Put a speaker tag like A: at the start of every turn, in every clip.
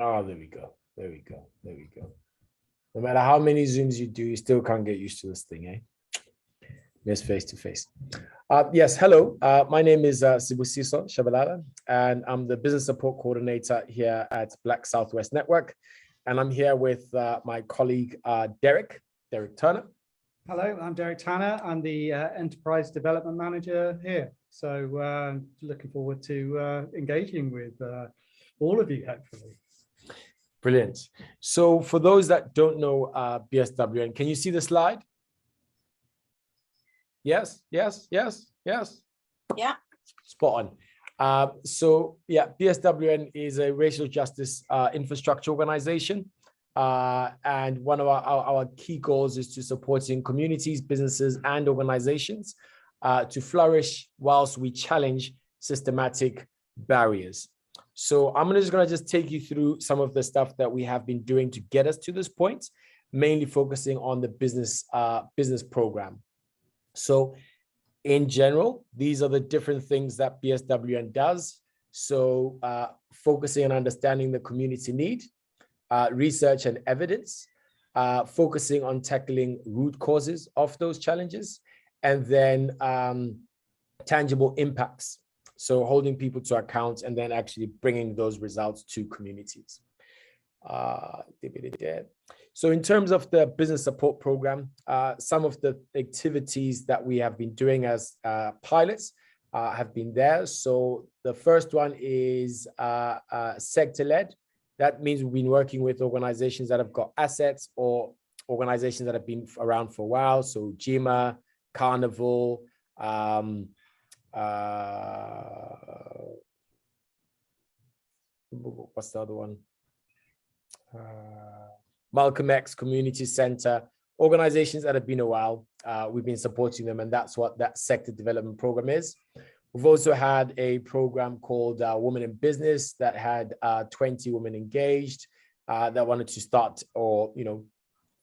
A: Oh, there we go. There we go. There we go. No matter how many Zooms you do, you still can't get used to this thing, eh? Yes, face to face. Yes, hello. My name is Sibusiso Tshabalala, and I'm the business support coordinator here at Black Southwest Network. And I'm here with my colleague, Derek Turner.
B: Hello, I'm Derek Tanner. I'm the Enterprise Development Manager here. So looking forward to engaging with all of you, hopefully.
A: Brilliant. So for those that don't know BSWN, can you see the slide? Yes. Yeah. Spot on. So yeah, BSWN is a racial justice infrastructure organization. And one of our key goals is to supporting communities, businesses, and organizations to flourish whilst we challenge systematic barriers. So I'm just going to take you through some of the stuff that we have been doing to get us to this point, mainly focusing on the business program. So in general, these are the different things that BSWN does. So focusing on understanding the community need, research and evidence, focusing on tackling root causes of those challenges, and then tangible impacts. So holding people to account and then actually bringing those results to communities. So in terms of the business support program, some of the activities that we have been doing as pilots have been there. So the first one is sector-led. That means we've been working with organizations that have got assets or organizations that have been around for a while. So GIMA, Carnival, what's the other one? Malcolm X Community Center, organizations that have been a while. We've been supporting them, and that's what that sector development program is. We've also had a program called Women in Business that had 20 women engaged that wanted to start or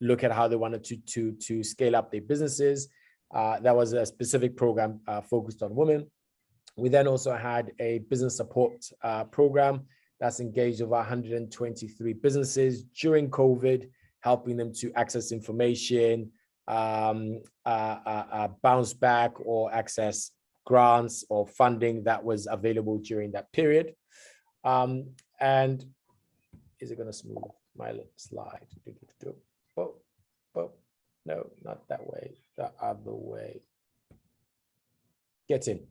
A: look at how they wanted to scale up their businesses. That was a specific program focused on women. We then also had a business support program that's engaged over 123 businesses during COVID, helping them to access information, bounce back or access grants or funding that was available during that period. And is it going to smooth my slide? Oh, no, not that way, the other way. Get in.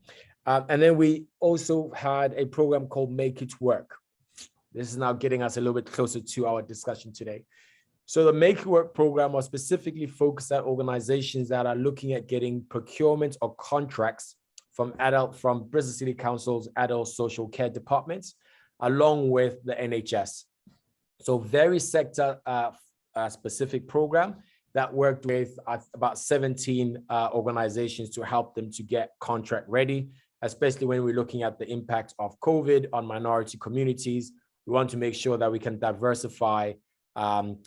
A: And then we also had a program called Make It Work. This is now getting us a little bit closer to our discussion today. So the Make It Work program was specifically focused at organizations that are looking at getting procurement or contracts from Bristol City Council's adult social care departments, along with the NHS. So very sector specific program that worked with about 17 organizations to help them to get contract ready, especially when we're looking at the impact of COVID on minority communities. We want to make sure that we can diversify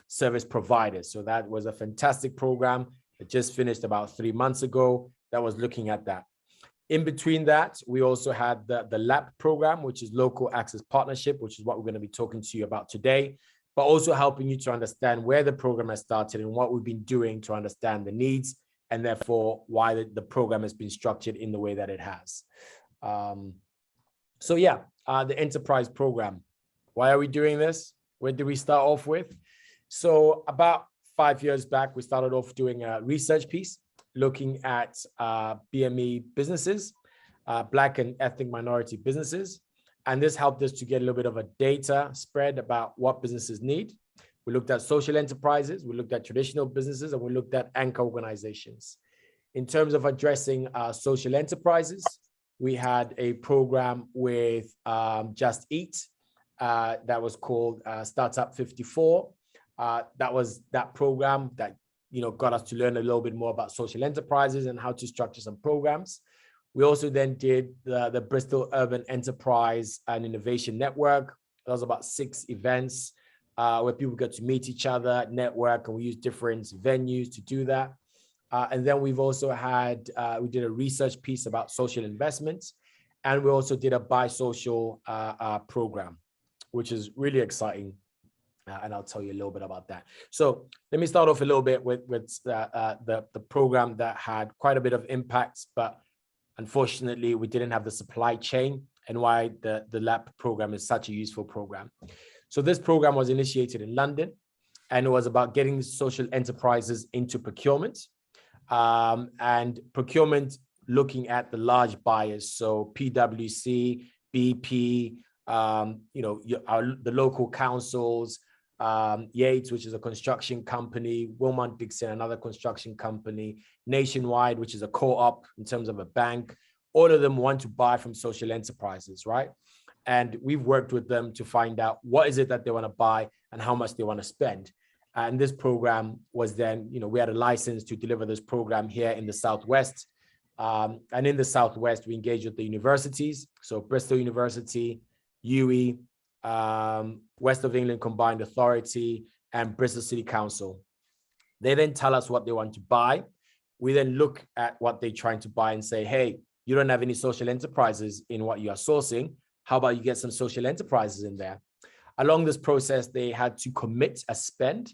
A: service providers. So that was a fantastic program that just finished about 3 months ago that was looking at that. In between that, we also had the LAP program, which is Local Access Partnership, which is what we're going to be talking to you about today, but also helping you to understand where the program has started and what we've been doing to understand the needs and therefore why the program has been structured in the way that it has. So yeah, the enterprise program. Why are we doing this? Where did we start off with? So about 5 years back, we started off doing a research piece looking at BME businesses, Black and ethnic minority businesses. And this helped us to get a little bit of a data spread about what businesses need. We looked at social enterprises, we looked at traditional businesses, and we looked at anchor organizations. In terms of addressing social enterprises, we had a program with Just Eat that was called Startup 54. That was that program that got us to learn a little bit more about social enterprises and how to structure some programs. We also then did the Bristol Urban Enterprise and Innovation Network. That was about 6 events where people got to meet each other, network, and we used different venues to do that. And then we've also had, we did a research piece about social investments, and we also did a Buy Social program, which is really exciting and I'll tell you a little bit about that. So let me start off a little bit with the program that had quite a bit of impact, but unfortunately, we didn't have the supply chain, and why the LAP program is such a useful program. So this program was initiated in London, and it was about getting social enterprises into procurement, and procurement looking at the large buyers. So PwC, BP, the local councils, Yates, which is a construction company, Wilmot Dixon, another construction company, Nationwide, which is a co-op in terms of a bank. All of them want to buy from social enterprises, right? And we've worked with them to find out what is it that they want to buy and how much they want to spend. And this program was then, we had a license to deliver this program here in the Southwest. And in the Southwest, we engaged with the universities. So Bristol University, UWE, West of England Combined Authority, and Bristol City Council. They then tell us what they want to buy. We then look at what they're trying to buy and say, hey, you don't have any social enterprises in what you are sourcing. How about you get some social enterprises in there? Along this process, they had to commit a spend.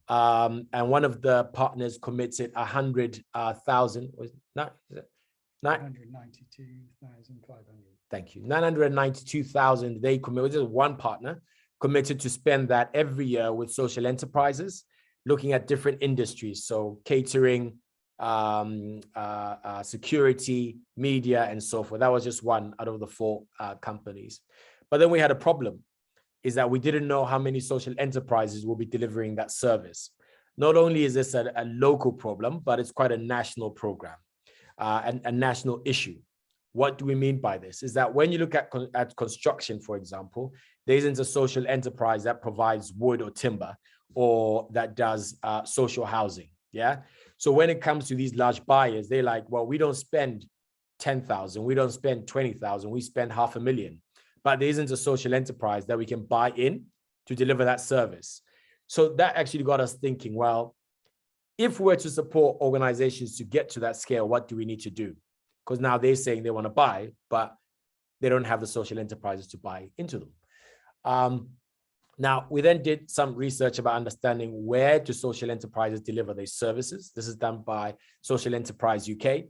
A: And one of the partners committed 100,000. Was not
B: 192,500.
A: Thank you. 992,000. They committed. Just one partner committed to spend that every year with social enterprises, looking at different industries. So catering, security, media, and so forth. That was just one out of the 4 companies. But then we had a problem, is that we didn't know how many social enterprises will be delivering that service. Not only is this a local problem, but it's quite a national program and a national issue. What do we mean by this? Is that when you look at construction, for example, there isn't a social enterprise that provides wood or timber or that does social housing, yeah? So when it comes to these large buyers, they're like, well, we don't spend 10,000, we don't spend 20,000, we spend $500,000. But there isn't a social enterprise that we can buy in to deliver that service. So that actually got us thinking, well, if we're to support organizations to get to that scale, what do we need to do? Because now they're saying they want to buy, but they don't have the social enterprises to buy into them. Now, we then did some research about understanding where do social enterprises deliver their services. This is done by Social Enterprise UK.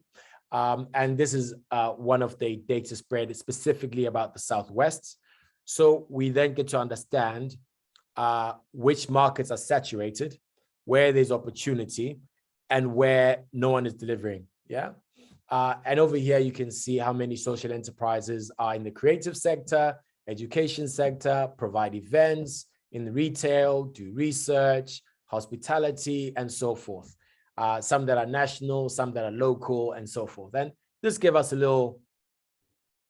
A: And this is one of the data spread specifically about the Southwest. So we then get to understand which markets are saturated, where there's opportunity, and where no one is delivering, yeah? And over here, you can see how many social enterprises are in the creative sector, education sector, provide events, in retail, do research, hospitality, and so forth. Some that are national, some that are local, and so forth. And this gave us a little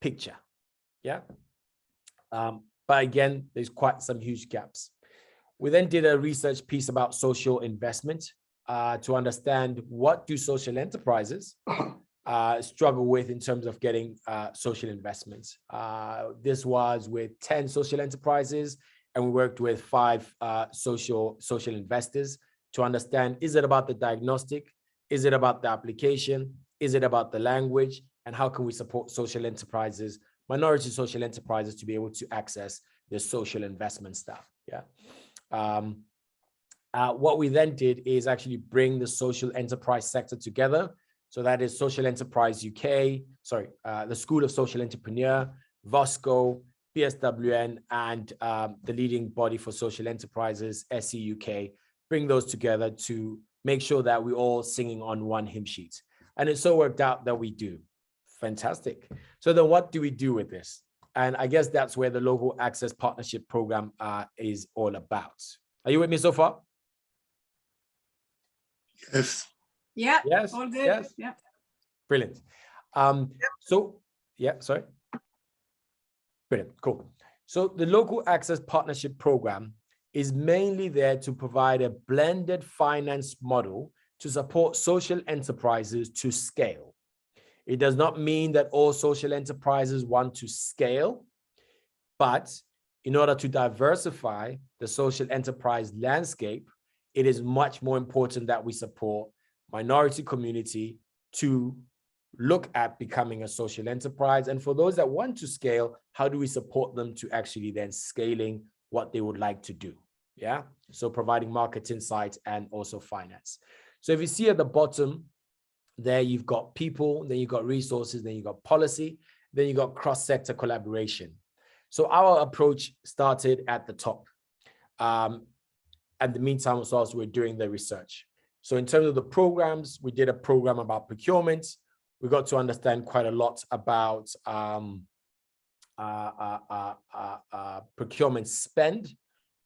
A: picture, yeah? But again, there's quite some huge gaps. We then did a research piece about social investment to understand what do social enterprises struggle with in terms of getting social investments. This was with 10 social enterprises, and we worked with 5 social investors to understand, is it about the diagnostic? Is it about the application? Is it about the language? And how can we support social enterprises, minority social enterprises, to be able to access the social investment stuff, yeah? What we then did is actually bring the social enterprise sector together. So that is Social Enterprise UK, the School of Social Entrepreneur, VOSCO, PSWN, and the leading body for social enterprises, SE UK, bring those together to make sure that we're all singing on one hymn sheet. And it so worked out that we do. Fantastic. So then what do we do with this? And I guess that's where the Local Access Partnership Program is all about. Are you with me so far?
C: Yes.
D: Yeah.
A: Yes.
D: All good.
A: Yes.
D: Yeah.
A: Brilliant. So, yeah, sorry. Brilliant. Cool. So the Local Access Partnership Program is mainly there to provide a blended finance model to support social enterprises to scale. It does not mean that all social enterprises want to scale, but in order to diversify the social enterprise landscape, it is much more important that we support minority community to look at becoming a social enterprise. And for those that want to scale, how do we support them to actually then scaling what they would like to do? Yeah, so providing market insight and also finance. So if you see at the bottom there, you've got people, then you've got resources, then you've got policy, then you've got cross-sector collaboration. So our approach started at the top. At the meantime, also we're doing the research. So in terms of the programs, we did a program about procurement. We got to understand quite a lot about procurement spend.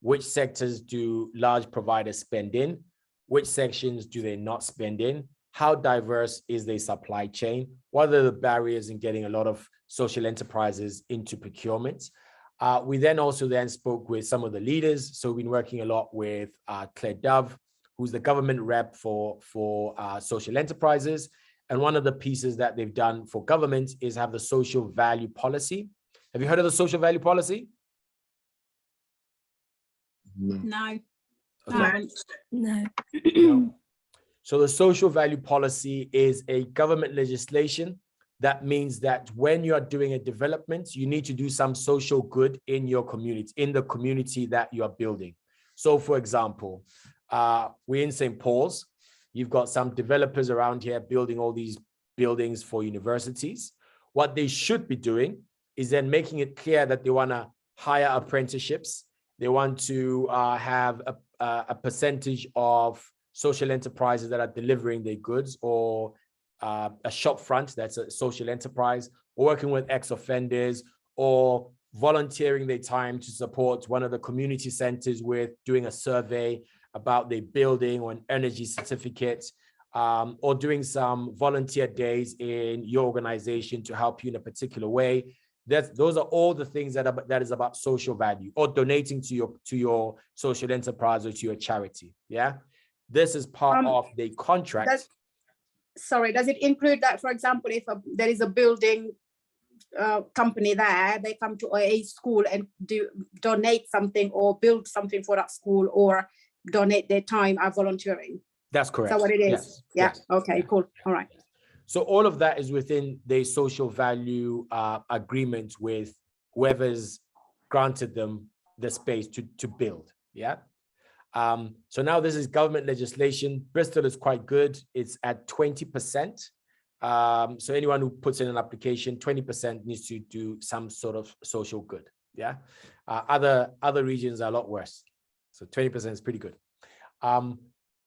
A: Which sectors do large providers spend in? Which sections do they not spend in? How diverse is their supply chain? What are the barriers in getting a lot of social enterprises into procurement? We then spoke with some of the leaders. So we've been working a lot with Claire Dove, who's the government rep for social enterprises. And one of the pieces that they've done for government is have the social value policy. Have you heard of the social value policy?
C: No.
A: Okay.
C: No.
A: No. So the social value policy is a government legislation that means that when you are doing a development, you need to do some social good in your community, in the community that you are building. So for example, we're in St. Paul's. You've got some developers around here building all these buildings for universities. What they should be doing is then making it clear that they want to hire apprenticeships. They want to have a percentage of social enterprises that are delivering their goods, or a shop front that's a social enterprise, or working with ex-offenders, or volunteering their time to support one of the community centers with doing a survey about their building or an energy certificate, or doing some volunteer days in your organization to help you in a particular way. Those are all the things that is about social value, or donating to your social enterprise or to your charity. Yeah, this is part of the contract.
C: Does it include that, for example, if there is a building company there, they come to a school and donate something or build something for that school, or donate their time at volunteering?
A: That's correct.
C: Is that what it is?
A: Yes.
C: Yeah.
A: Yes.
C: Okay,
A: Yeah.
C: cool. All right.
A: So all of that is within the social value agreement with whoever's granted them the space to build. Yeah. So now this is government legislation. Bristol is quite good. It's at 20%. So anyone who puts in an application, 20% needs to do some sort of social good. Yeah. Other regions are a lot worse. So 20% is pretty good.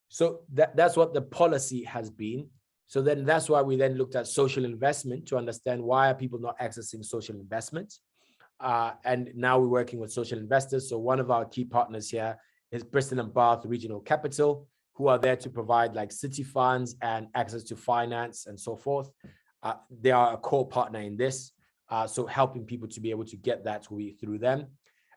A: So that's what the policy has been. So then that's why we then looked at social investment to understand why are people not accessing social investment. And now we're working with social investors. So one of our key partners here is Bristol and Bath Regional Capital, who are there to provide like city funds and access to finance and so forth. They are a core partner in this. So helping people to be able to get that through them.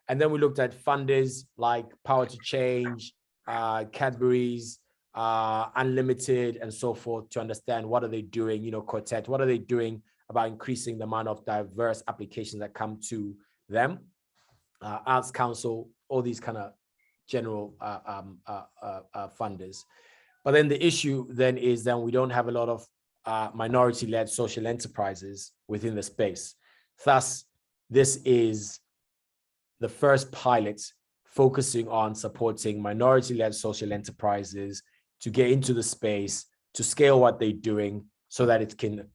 A: And then we looked at funders like Power to Change, Cadbury's, Unlimited, and so forth, to understand what are they doing, Quartet, what are they doing about increasing the amount of diverse applications that come to them, Arts Council, all these kind of general funders. But then the issue then is that we don't have a lot of minority-led social enterprises within the space. Thus, this is the first pilot focusing on supporting minority-led social enterprises to get into the space, to scale what they're doing so that it can,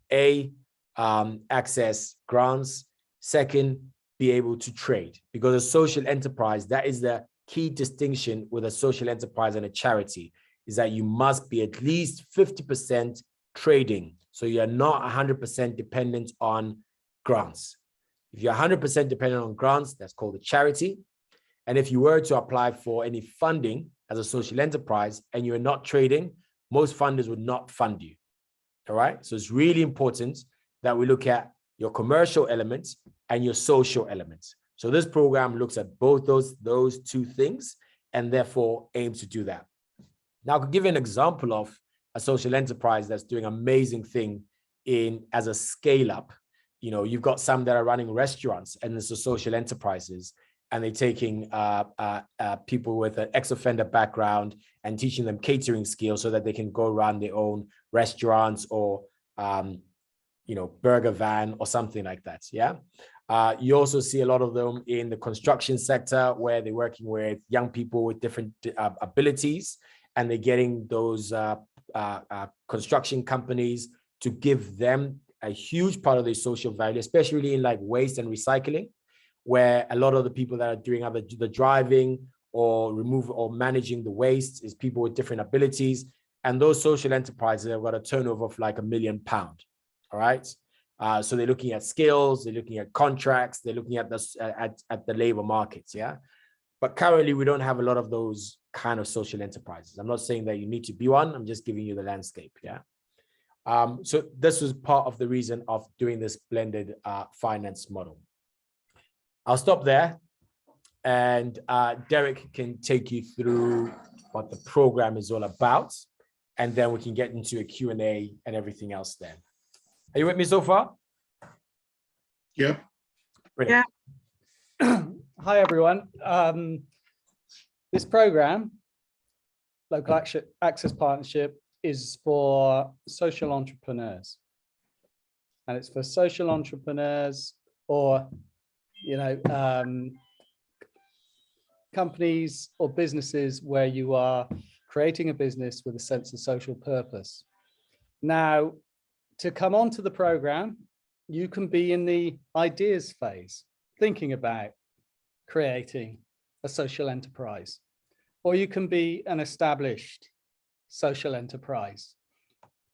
A: access grants, second, be able to trade. Because a social enterprise, that is the key distinction with a social enterprise and a charity, is that you must be at least 50% trading. So you're not 100% dependent on grants. If you're 100% dependent on grants, that's called a charity. And if you were to apply for any funding as a social enterprise and you're not trading, most funders would not fund you. All right. So it's really important that we look at your commercial elements and your social elements. So this program looks at both those two things and therefore aims to do that. Now, I could give you an example of a social enterprise that's doing an amazing thing as a scale up. You've got some that are running restaurants and it's the social enterprises, and they're taking people with an ex-offender background and teaching them catering skills so that they can go run their own restaurants or, burger van or something like that. Yeah. You also see a lot of them in the construction sector, where they're working with young people with different abilities, and they're getting those construction companies to give them a huge part of their social value, especially in like waste and recycling, where a lot of the people that are doing either the driving or remove or managing the waste is people with different abilities. And those social enterprises have got a turnover of like £1 million. All right. So they're looking at skills, they're looking at contracts, they're looking at this at the labor markets. Yeah. But currently we don't have a lot of those kind of social enterprises. I'm not saying that you need to be one. I'm just giving you the landscape. Yeah. So this was part of the reason of doing this blended finance model. I'll stop there, and Derek can take you through what the program is all about, and then we can get into a Q&A and everything else then. Are you with me so far?
D: Yeah.
A: Brilliant.
B: Yeah. Hi, everyone. This program, Local Access Partnership, is for social entrepreneurs. And it's for social entrepreneurs or, companies or businesses where you are creating a business with a sense of social purpose. Now, to come onto the program, you can be in the ideas phase, thinking about creating a social enterprise, or you can be an established social enterprise.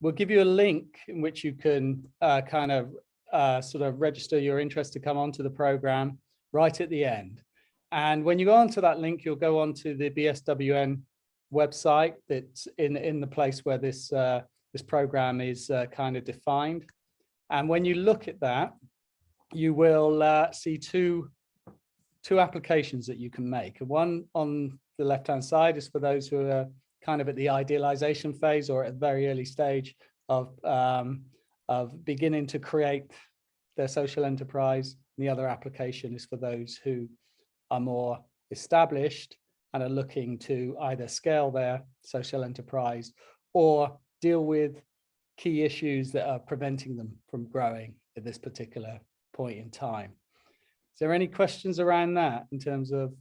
B: We'll give you a link in which you can sort of register your interest to come onto the program right at the end. And when you go onto that link, you'll go onto the BSWN website that's in the place where this program is kind of defined. And when you look at that, you will see two applications that you can make. One on the left-hand side is for those who are kind of at the idealization phase or at a very early stage of beginning to create their social enterprise. And the other application is for those who are more established and are looking to either scale their social enterprise or deal with key issues that are preventing them from growing at this particular point in time. Is there any questions around that in terms of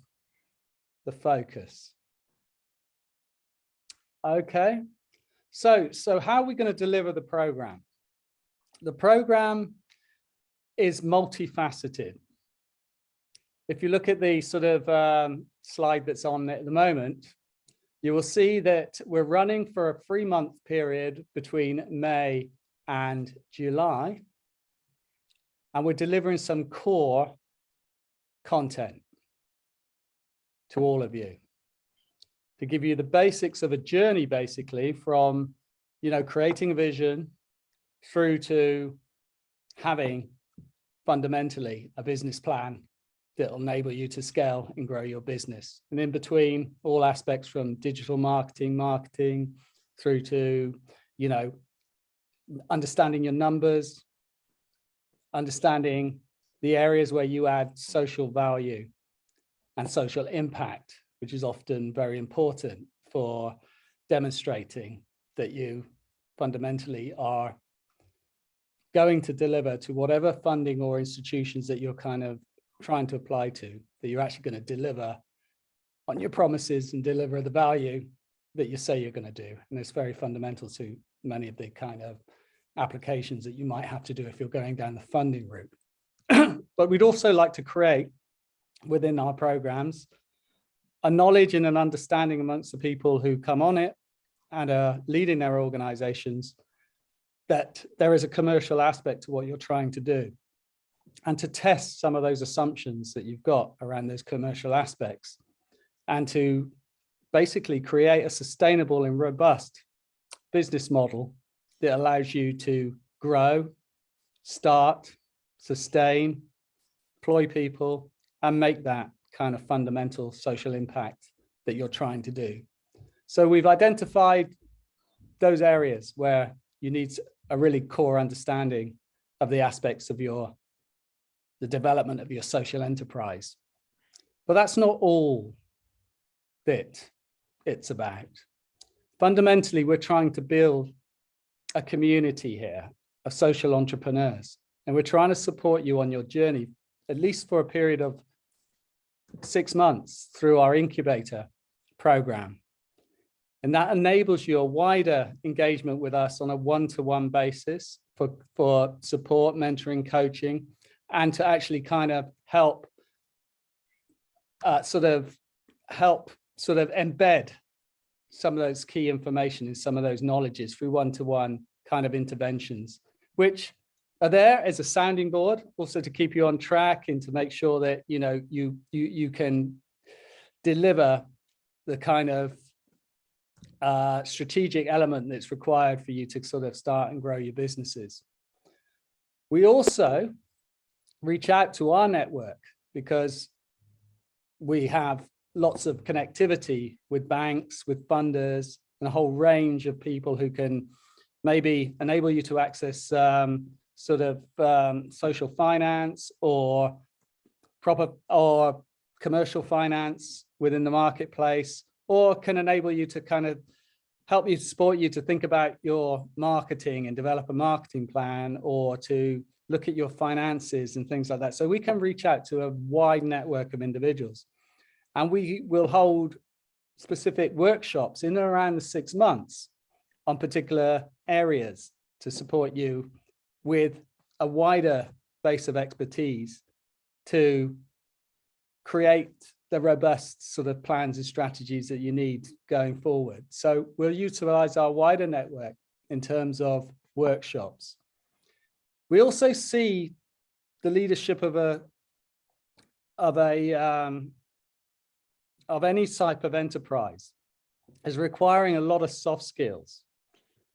B: the focus? Okay, so how are we going to deliver the program? The program is multifaceted. If you look at the sort of slide that's on at the moment, you will see that we're running for a 3-month period between May and July, and we're delivering some core content to all of you to give you the basics of a journey, basically from, creating a vision through to having fundamentally a business plan that will enable you to scale and grow your business. And in between, all aspects from digital marketing through to, understanding your numbers, understanding the areas where you add social value and social impact, which is often very important for demonstrating that you fundamentally are going to deliver to whatever funding or institutions that you're kind of trying to apply to, that you're actually going to deliver on your promises and deliver the value that you say you're going to do. And it's very fundamental to many of the kind of applications that you might have to do if you're going down the funding route. But we'd also like to create within our programs a knowledge and an understanding amongst the people who come on it and are leading their organizations that there is a commercial aspect to what you're trying to do, and to test some of those assumptions that you've got around those commercial aspects, and to basically create a sustainable and robust business model that allows you to grow, start, sustain, employ people, and make that kind of fundamental social impact that you're trying to do. So we've identified those areas where you need a really core understanding of the aspects of the development of your social enterprise. But that's not all that it's about. Fundamentally, we're trying to build a community here of social entrepreneurs, and we're trying to support you on your journey at least for a period of 6 months through our incubator program. And that enables you a wider engagement with us on a one-to-one basis for support, mentoring, coaching, and to actually kind of help sort of embed some of those key information and some of those knowledges through one-to-one kind of interventions, which are there as a sounding board, also to keep you on track and to make sure that, you know, you can deliver the kind of strategic element that's required for you to sort of start and grow your businesses. We also reach out to our network because we have lots of connectivity with banks, with funders, and a whole range of people who can maybe enable you to access social finance or commercial finance within the marketplace, or can enable you to kind of help you, support you to think about your marketing and develop a marketing plan, or to look at your finances and things like that. So we can reach out to a wide network of individuals, and we will hold specific workshops in and around the 6 months on particular areas to support you with a wider base of expertise to create the robust sort of plans and strategies that you need going forward. So we'll utilize our wider network in terms of workshops. We also see the leadership of any type of enterprise as requiring a lot of soft skills,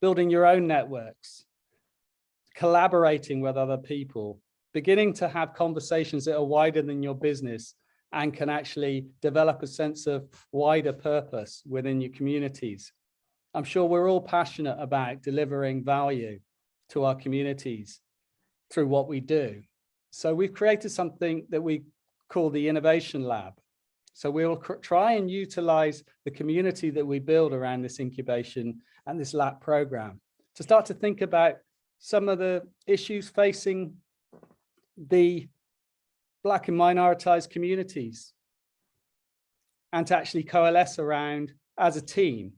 B: building your own networks, collaborating with other people, beginning to have conversations that are wider than your business and can actually develop a sense of wider purpose within your communities. I'm sure we're all passionate about delivering value to our communities through what we do. So we've created something that we call the Innovation Lab. So we'll try and utilize the community that we build around this incubation and this lab program to start to think about some of the issues facing the Black and minoritized communities, and to actually coalesce around as a team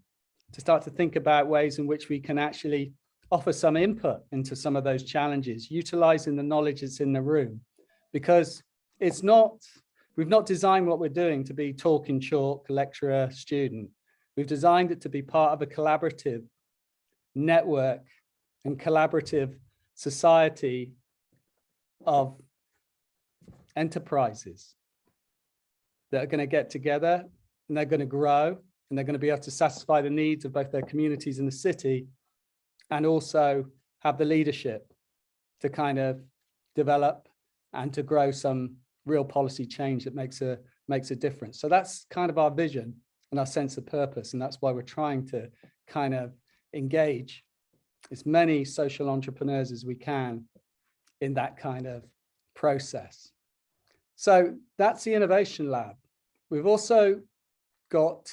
B: to start to think about ways in which we can actually offer some input into some of those challenges, utilizing the knowledge that's in the room, because we've not designed what we're doing to be talking chalk, lecturer, student. We've designed it to be part of a collaborative network and collaborative society of enterprises that are going to get together, and they're going to grow, and they're going to be able to satisfy the needs of both their communities in the city, and also have the leadership to kind of develop and to grow some real policy change that makes a difference. So that's kind of our vision and our sense of purpose, and that's why we're trying to kind of engage as many social entrepreneurs as we can in that kind of process. So that's the Innovation Lab. We've also got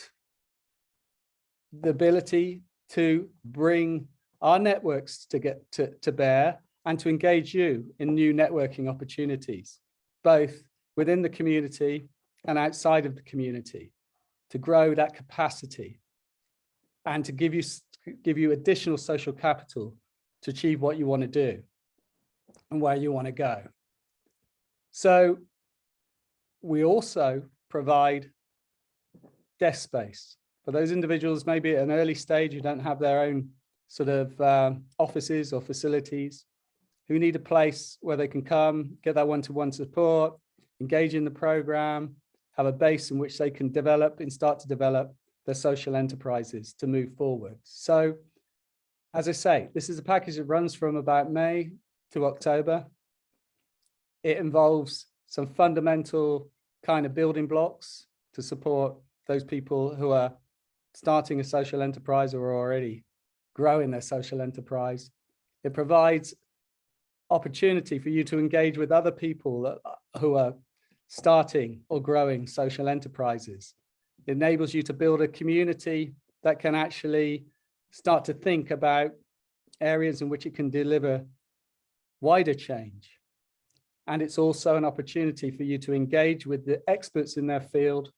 B: the ability to bring our networks to bear and to engage you in new networking opportunities, both within the community and outside of the community, to grow that capacity and to give you additional social capital to achieve what you want to do and where you want to go. So we also provide desk space for those individuals maybe at an early stage who don't have their own sort of offices or facilities, who need a place where they can come, get that one-to-one support, engage in the program, have a base in which they can develop and start to develop their social enterprises to move forward. So, as I say, this is a package that runs from about May to October. It involves some fundamental kind of building blocks to support those people who are starting a social enterprise or are already growing their social enterprise. It provides opportunity for you to engage with other people who are starting or growing social enterprises. It enables you to build a community that can actually start to think about areas in which it can deliver wider change And it's also an opportunity for you to engage with the experts in their field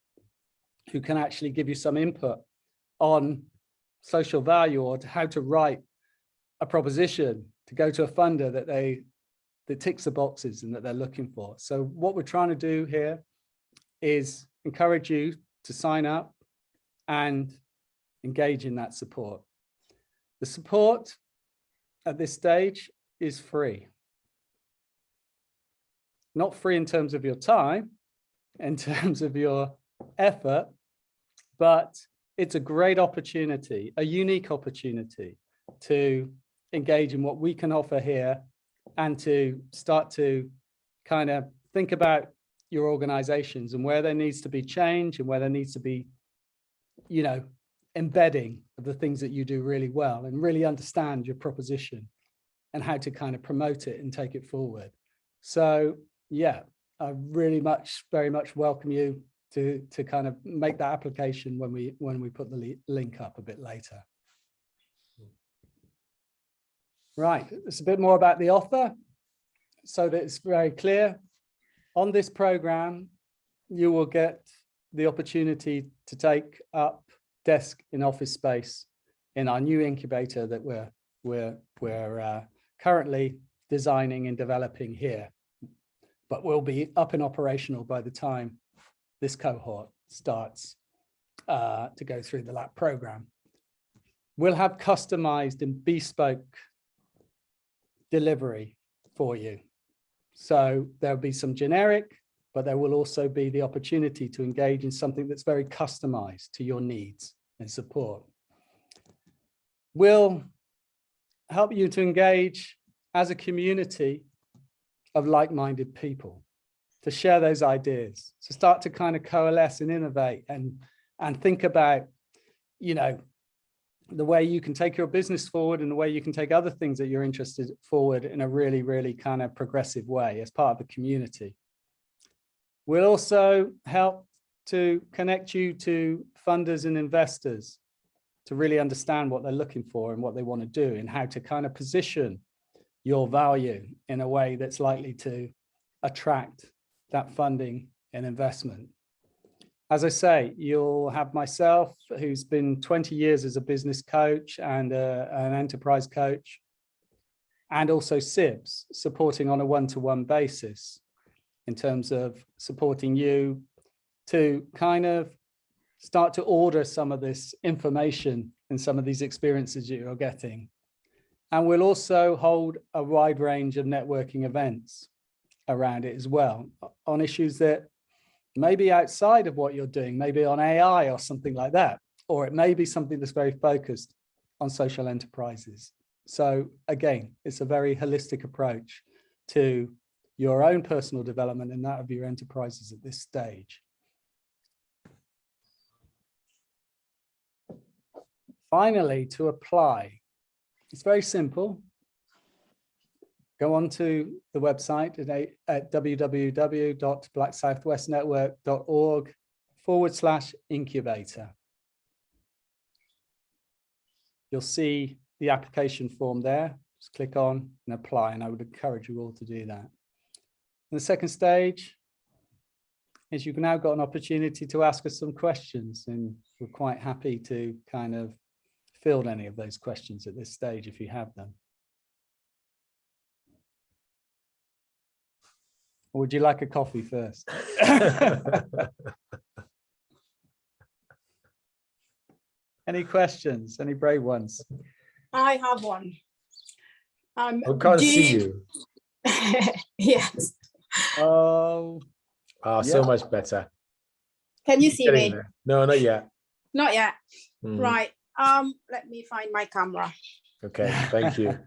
B: who can actually give you some input on social value or how to write a proposition to go to a funder that ticks the boxes and that they're looking for. So what we're trying to do here is encourage you to sign up and engage in that support. The support at this stage is free. Not free in terms of your time, in terms of your effort, but it's a great opportunity, a unique opportunity to engage in what we can offer here and to start to kind of think about your organizations and where there needs to be change and where there needs to be, you know, embedding of the things that you do really well and really understand your proposition and how to kind of promote it and take it forward. So yeah, I very much welcome you to kind of make that application when we put the link up a bit later. Right, it's a bit more about the offer so that it's very clear. On this program, you will get the opportunity to take up desk in office space in our new incubator that we're currently designing and developing here, but will be up and operational by the time this cohort starts to go through the lab program. We'll have customized and bespoke delivery for you. So there'll be some generic, but there will also be the opportunity to engage in something that's very customized to your needs and support. We'll help you to engage as a community of like-minded people, to share those ideas, to start to kind of coalesce and innovate and think about, you know, the way you can take your business forward and the way you can take other things that you're interested forward in a really, really kind of progressive way as part of the community. We'll also help to connect you to funders and investors to really understand what they're looking for and what they want to do and how to kind of position your value in a way that's likely to attract that funding and investment. As I say, you'll have myself, who's been 20 years as a business coach and an enterprise coach, and also Sibs supporting on a one-to-one basis in terms of supporting you to kind of start to order some of this information and some of these experiences that you're getting. And we'll also hold a wide range of networking events around it as well on issues that maybe outside of what you're doing, maybe on AI or something like that, or it may be something that's very focused on social enterprises. So again, it's a very holistic approach to your own personal development and that of your enterprises at this stage. Finally, to apply, it's very simple. Go on to the website at www.blacksouthwestnetwork.org/incubator. You'll see the application form there. Just click on and apply, and I would encourage you all to do that. And the second stage is you've now got an opportunity to ask us some questions, and we're quite happy to kind of field any of those questions at this stage if you have them. Or would you like a coffee first? Any questions? Any brave ones?
C: I have one.
A: I can't see you.
C: Yes.
B: Oh,
A: So much better.
C: Can you see me?
A: There. No, not yet.
C: Not yet.
A: Mhm.
C: Right. Let me find my camera.
A: Okay, thank you.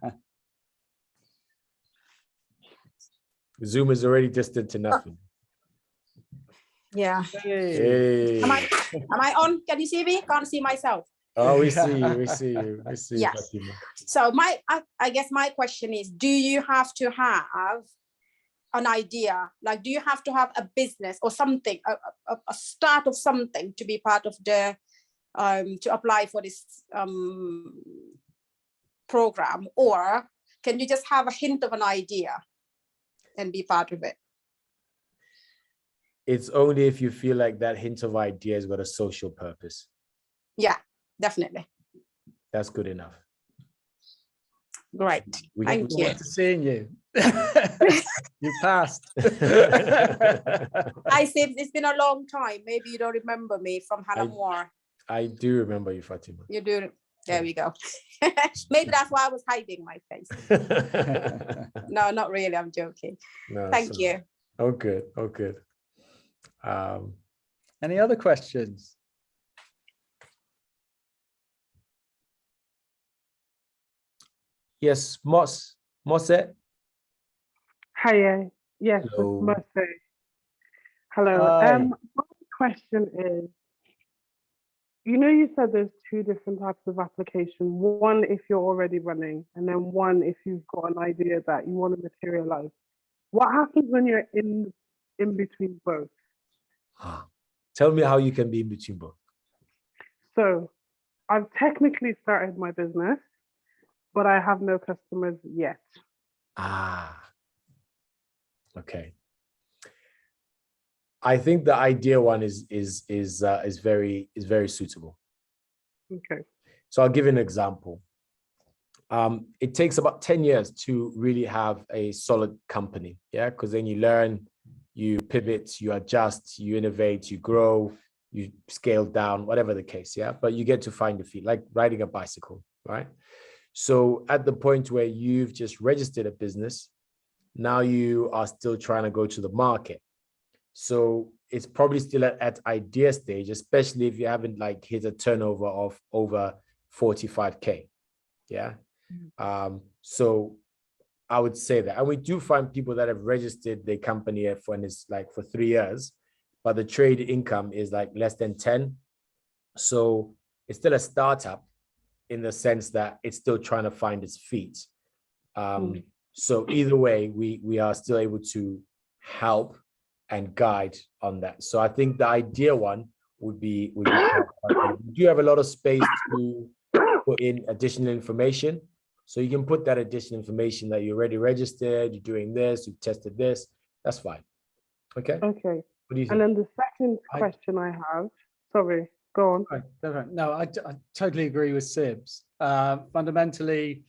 A: Zoom is already distant to nothing.
C: Yeah.
A: Hey.
C: Am I on? Can you see me? Can't see myself.
A: Oh, we see you. We see you. We see you,
C: Yeah.
A: Fatima.
C: So I guess my question is, do you have to have an idea? Like, do you have to have a business or something, a start of something to be part of the, to apply for this program? Or can you just have a hint of an idea? and be part of it.
A: It's only if you feel like that hint of idea has got a social purpose.
C: Yeah, definitely.
A: That's good enough.
C: Great.
A: We
C: Thank
A: can-
C: you.
B: To seeing you. You passed.
C: Hi, Sibs. It's been a long time. Maybe you don't remember me from Hanamore.
A: I do remember you, Fatima.
C: You do. There we go. Maybe that's why I was hiding my face. No, not really. I'm joking.
A: No,
C: Thank
A: so-
C: you.
A: Oh, good. Oh, good.
B: Any other questions?
A: Yes, Moss.
E: Hiya. Yes,
A: Hello.
E: it's Mercy. Hello.
B: Hi.
E: My question is, you said there's two different types of application. One if you're already running, and then one if you've got an idea that you want to materialize. What happens when you're in between both?
A: Tell me how you can be in between both.
E: So I've technically started my business, but I have no customers yet.
A: Okay. I think the idea one is very suitable.
E: Okay.
A: So I'll give you an example. It takes about 10 years to really have a solid company, yeah, because then you learn, you pivot, you adjust, you innovate, you grow, you scale down, whatever the case, yeah. But you get to find your feet, like riding a bicycle, right? So at the point where you've just registered a business, now you are still trying to go to the market. So it's probably still at idea stage, especially if you haven't like hit a turnover of over 45K. Yeah. So I would say that. And we do find people that have registered their company for, and it's like for 3 years, but the trade income is like less than 10. So it's still a startup in the sense that it's still trying to find its feet. So either way, we are still able to help and guide on that. So I think the idea one would be we do have a lot of space to put in additional information. So you can put that additional information that you're already registered, you're doing this, you've tested this. That's fine. Okay.
E: Okay.
A: What do you think?
E: And then the second question I have, sorry, go on.
B: Right. No, I totally agree with Sibs. Fundamentally,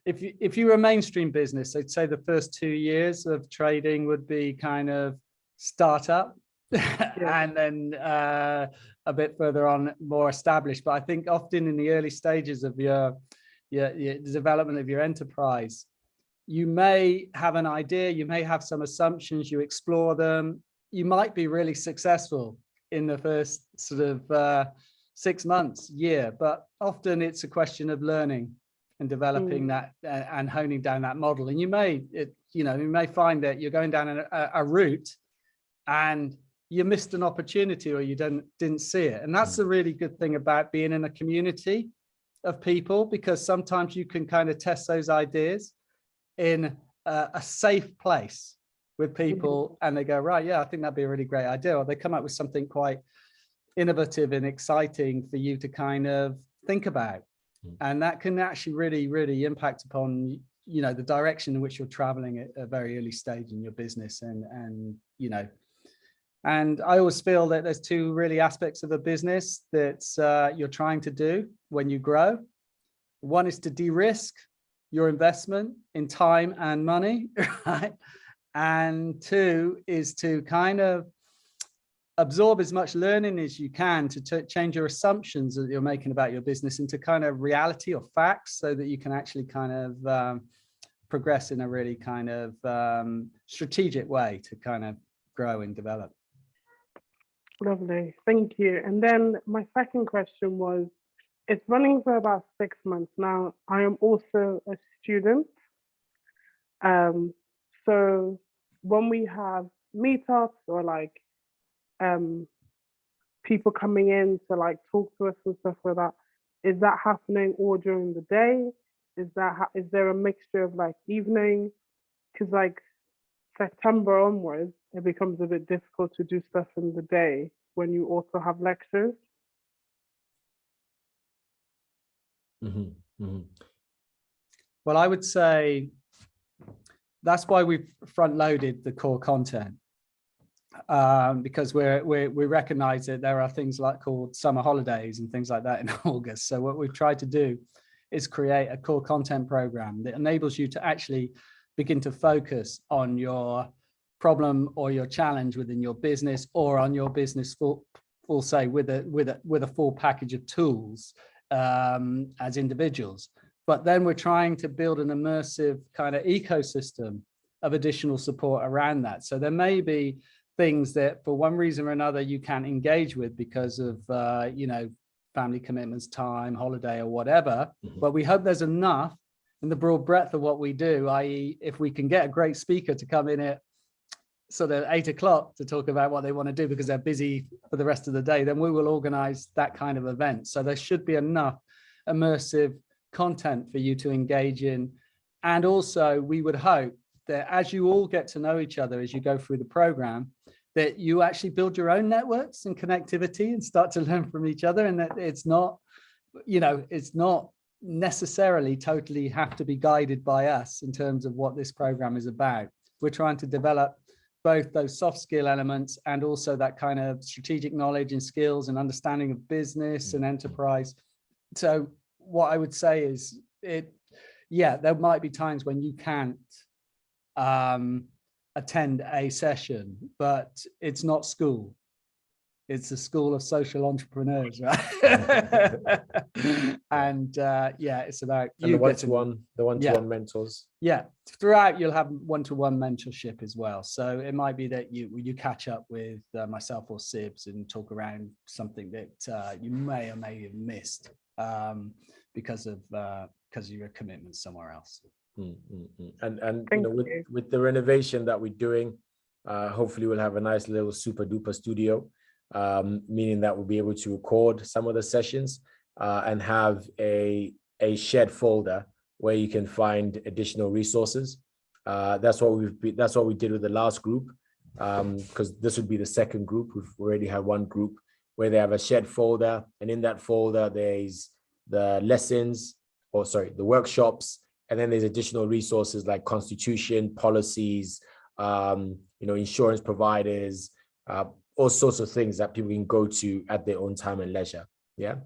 B: if you're a mainstream business, I'd say the first 2 years of trading would be kind of startup, and then a bit further on more established. But I think often in the early stages of your development of your enterprise, you may have an idea, you may have some assumptions, you explore them, you might be really successful in the first sort of 6 months, year, but often it's a question of learning and developing that and honing down that model. And you may find that you're going down a route and you missed an opportunity or you didn't see it. And that's a really good thing about being in a community of people, because sometimes you can kind of test those ideas in a safe place with people and they go, right, yeah, I think that'd be a really great idea. Or they come up with something quite innovative and exciting for you to kind of think about. And that can actually really, really impact upon, the direction in which you're traveling at a very early stage in your business. And I always feel that there's two really aspects of a business that you're trying to do when you grow. One is to de-risk your investment in time and money, right? And two is to kind of absorb as much learning as you can to change your assumptions that you're making about your business into kind of reality or facts, so that you can actually kind of progress in a really kind of strategic way to kind of grow and develop.
E: Lovely, thank you. And then my second question was, it's running for about 6 months now. I am also a student. So when we have meetups or like people coming in to like talk to us and stuff like that, is that happening all during the day? Is there a mixture of like evening? Because like September onwards, it becomes a bit difficult to do stuff in the day when you also have lectures.
B: Well, I would say that's why we've front loaded the core content, because we recognize that there are things like called summer holidays and things like that in August. So what we've tried to do is create a core content program that enables you to actually begin to focus on your problem or your challenge within your business, or on your business full say with a full package of tools as individuals. But then we're trying to build an immersive kind of ecosystem of additional support around that. So there may be things that for one reason or another you can't engage with because of family commitments, time, holiday, or whatever. But we hope there's enough in the broad breadth of what we do, i.e. if we can get a great speaker to come in at sort of 8 o'clock to talk about what they want to do because they're busy for the rest of the day, then we will organize that kind of event. So there should be enough immersive content for you to engage in. And also we would hope that as you all get to know each other as you go through the program, that you actually build your own networks and connectivity and start to learn from each other, and that it's not necessarily totally have to be guided by us in terms of what this program is about. We're trying to develop both those soft skill elements and also that kind of strategic knowledge and skills and understanding of business and enterprise. So what I would say is there might be times when you can't attend a session, but it's not school. It's a school of social entrepreneurs, right? And it's about
A: and the one-to-one mentors.
B: Yeah, throughout you'll have one-to-one mentorship as well. So it might be that you catch up with myself or Sibs and talk around something that you may or may have missed because of your commitment somewhere else.
A: And with the renovation that we're doing, hopefully we'll have a nice little super duper studio, meaning that we'll be able to record some of the sessions and have a shared folder where you can find additional resources. That's what we did with the last group, because this would be the second group. We've already had one group where they have a shared folder, and in that folder there's the the workshops, and then there's additional resources like constitution, policies, insurance providers, all sorts of things that people can go to at their own time and leisure. Yeah.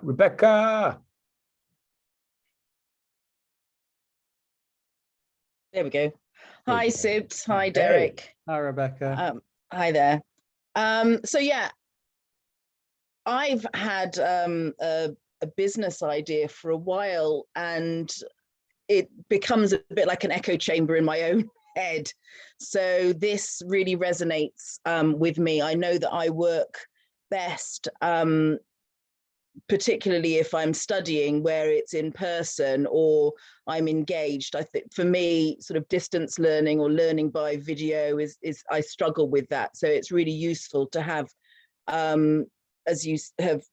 A: Rebecca.
F: There we go. Hi, Sibs. Hi, Derek.
B: Hey. Hi, Rebecca.
F: Hi there. So yeah, I've had a business idea for a while, and it becomes a bit like an echo chamber in my own head. So this really resonates with me. I know that I work best, particularly if I'm studying where it's in person or I'm engaged. I think for me, sort of distance learning or learning by video is I struggle with that. So it's really useful to have, as you have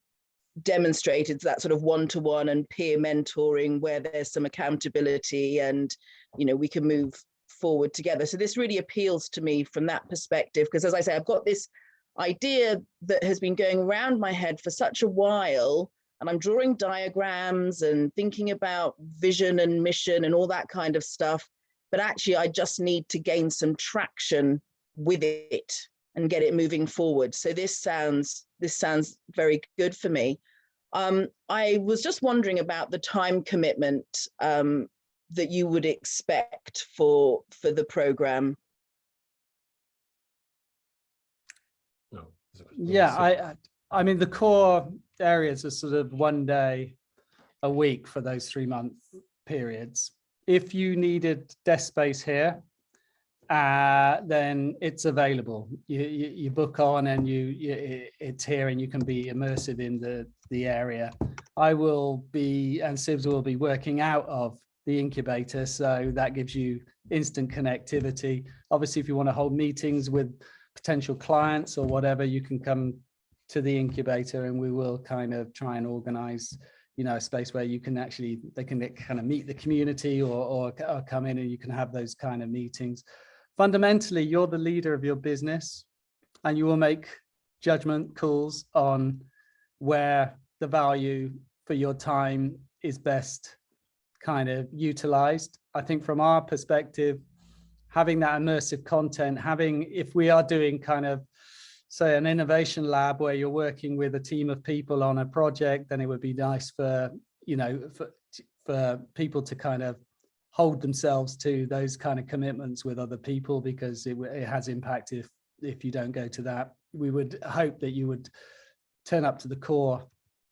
F: demonstrated, that sort of one-to-one and peer mentoring where there's some accountability and, we can move forward together. So this really appeals to me from that perspective, because as I say, I've got this idea that has been going around my head for such a while, and I'm drawing diagrams and thinking about vision and mission and all that kind of stuff, but actually I just need to gain some traction with it and get it moving forward. So this sounds very good for me. I was just wondering about the time commitment that you would expect for the program.
B: Yeah, I mean, the core areas are sort of 1 day a week for those 3-month periods. If you needed desk space here, then it's available. You book on and it's here, and you can be immersive in the area. I will be, and Sibs will be, working out of the incubator, so that gives you instant connectivity. Obviously, if you want to hold meetings with potential clients or whatever, you can come to the incubator, and we will kind of try and organize a space where they can kind of meet the community or come in and you can have those kind of meetings. Fundamentally, you're the leader of your business, and you will make judgment calls on where the value for your time is best kind of utilized. I think from our perspective, having that immersive content, if we are doing kind of, say, an innovation lab where you're working with a team of people on a project, then it would be nice for, for people to kind of hold themselves to those kind of commitments with other people, because it has impact if you don't go to that. We would hope that you would turn up to the core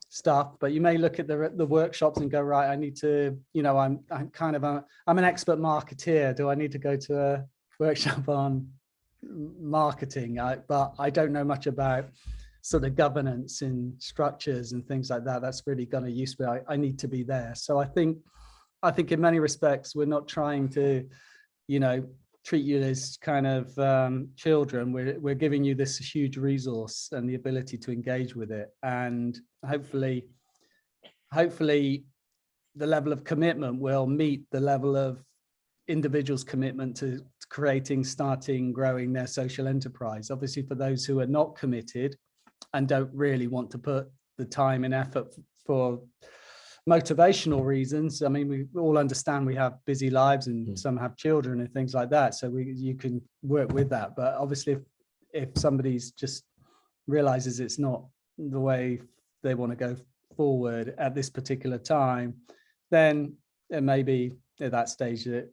B: stuff, but you may look at the workshops and go, right, I need to, I'm an expert marketeer. Do I need to go to a workshop on marketing? But I don't know much about sort of governance and structures and things like that. That's really going to use me. I need to be there. So I think in many respects, we're not trying to, treat you as kind of children. We're giving you this huge resource and the ability to engage with it. And hopefully the level of commitment will meet the level of individuals' commitment to creating, starting, growing their social enterprise. Obviously, for those who are not committed and don't really want to put the time and effort for motivational reasons. I mean, we all understand we have busy lives and some have children and things like that. So you can work with that. But obviously, if somebody's just realizes it's not the way they want to go forward at this particular time, then it may be at that stage that,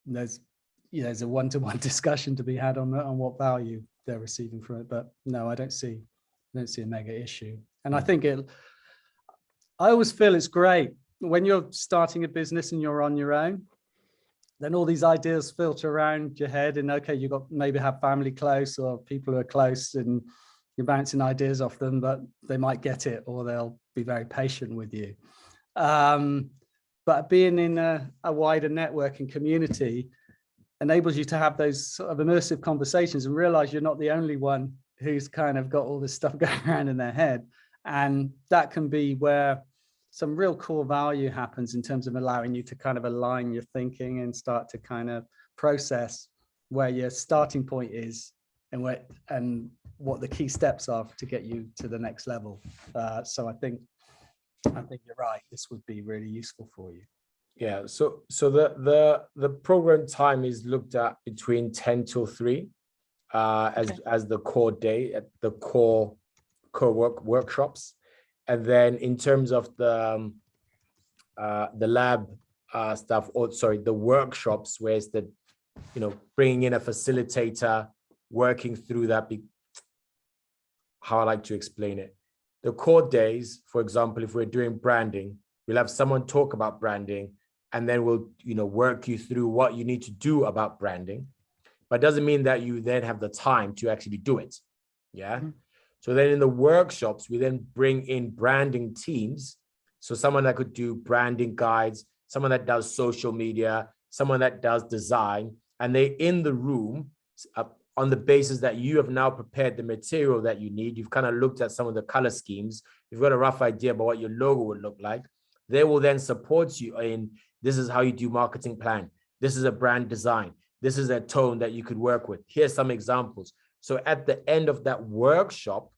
B: there's a one-to-one discussion to be had on what value they're receiving from it. But no, I don't see a mega issue. And I think I always feel it's great when you're starting a business and you're on your own, then all these ideas filter around your head, and okay, you got maybe have family close or people who are close and you're bouncing ideas off them, but they might get it or they'll be very patient with you. But being in a wider networking community enables you to have those sort of immersive conversations and realize you're not the only one who's kind of got all this stuff going around in their head. And that can be where some real core value happens in terms of allowing you to kind of align your thinking and start to kind of process where your starting point is and what the key steps are to get you to the next level. So I think you're right. This would be really useful for you.
A: Yeah. So the program time is looked at between 10 till 3 as the core day at the core workshops. And then in terms of the lab stuff, or sorry, the workshops, where it's the, bringing in a facilitator, working through that, how I like to explain it. The core days, for example, if we're doing branding, we'll have someone talk about branding, and then we'll, work you through what you need to do about branding. But it doesn't mean that you then have the time to actually do it. Yeah. Mm-hmm. So then in the workshops, we then bring in branding teams. So someone that could do branding guides, someone that does social media, someone that does design, and they're in the room on the basis that you have now prepared the material that you need. You've kind of looked at some of the color schemes. You've got a rough idea about what your logo would look like. They will then support you in, this is how you do marketing plan. This is a brand design. This is a tone that you could work with. Here's some examples. So at the end of that workshop,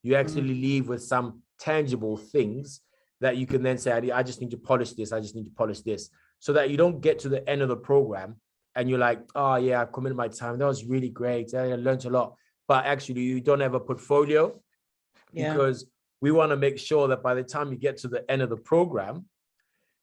A: you actually leave with some tangible things that you can then say, I just need to polish this. I just need to polish this, so that you don't get to the end of the program and you're like, oh yeah, I committed my time. That was really great. I learned a lot. But actually you don't have a portfolio, because we want to make sure that by the time you get to the end of the program,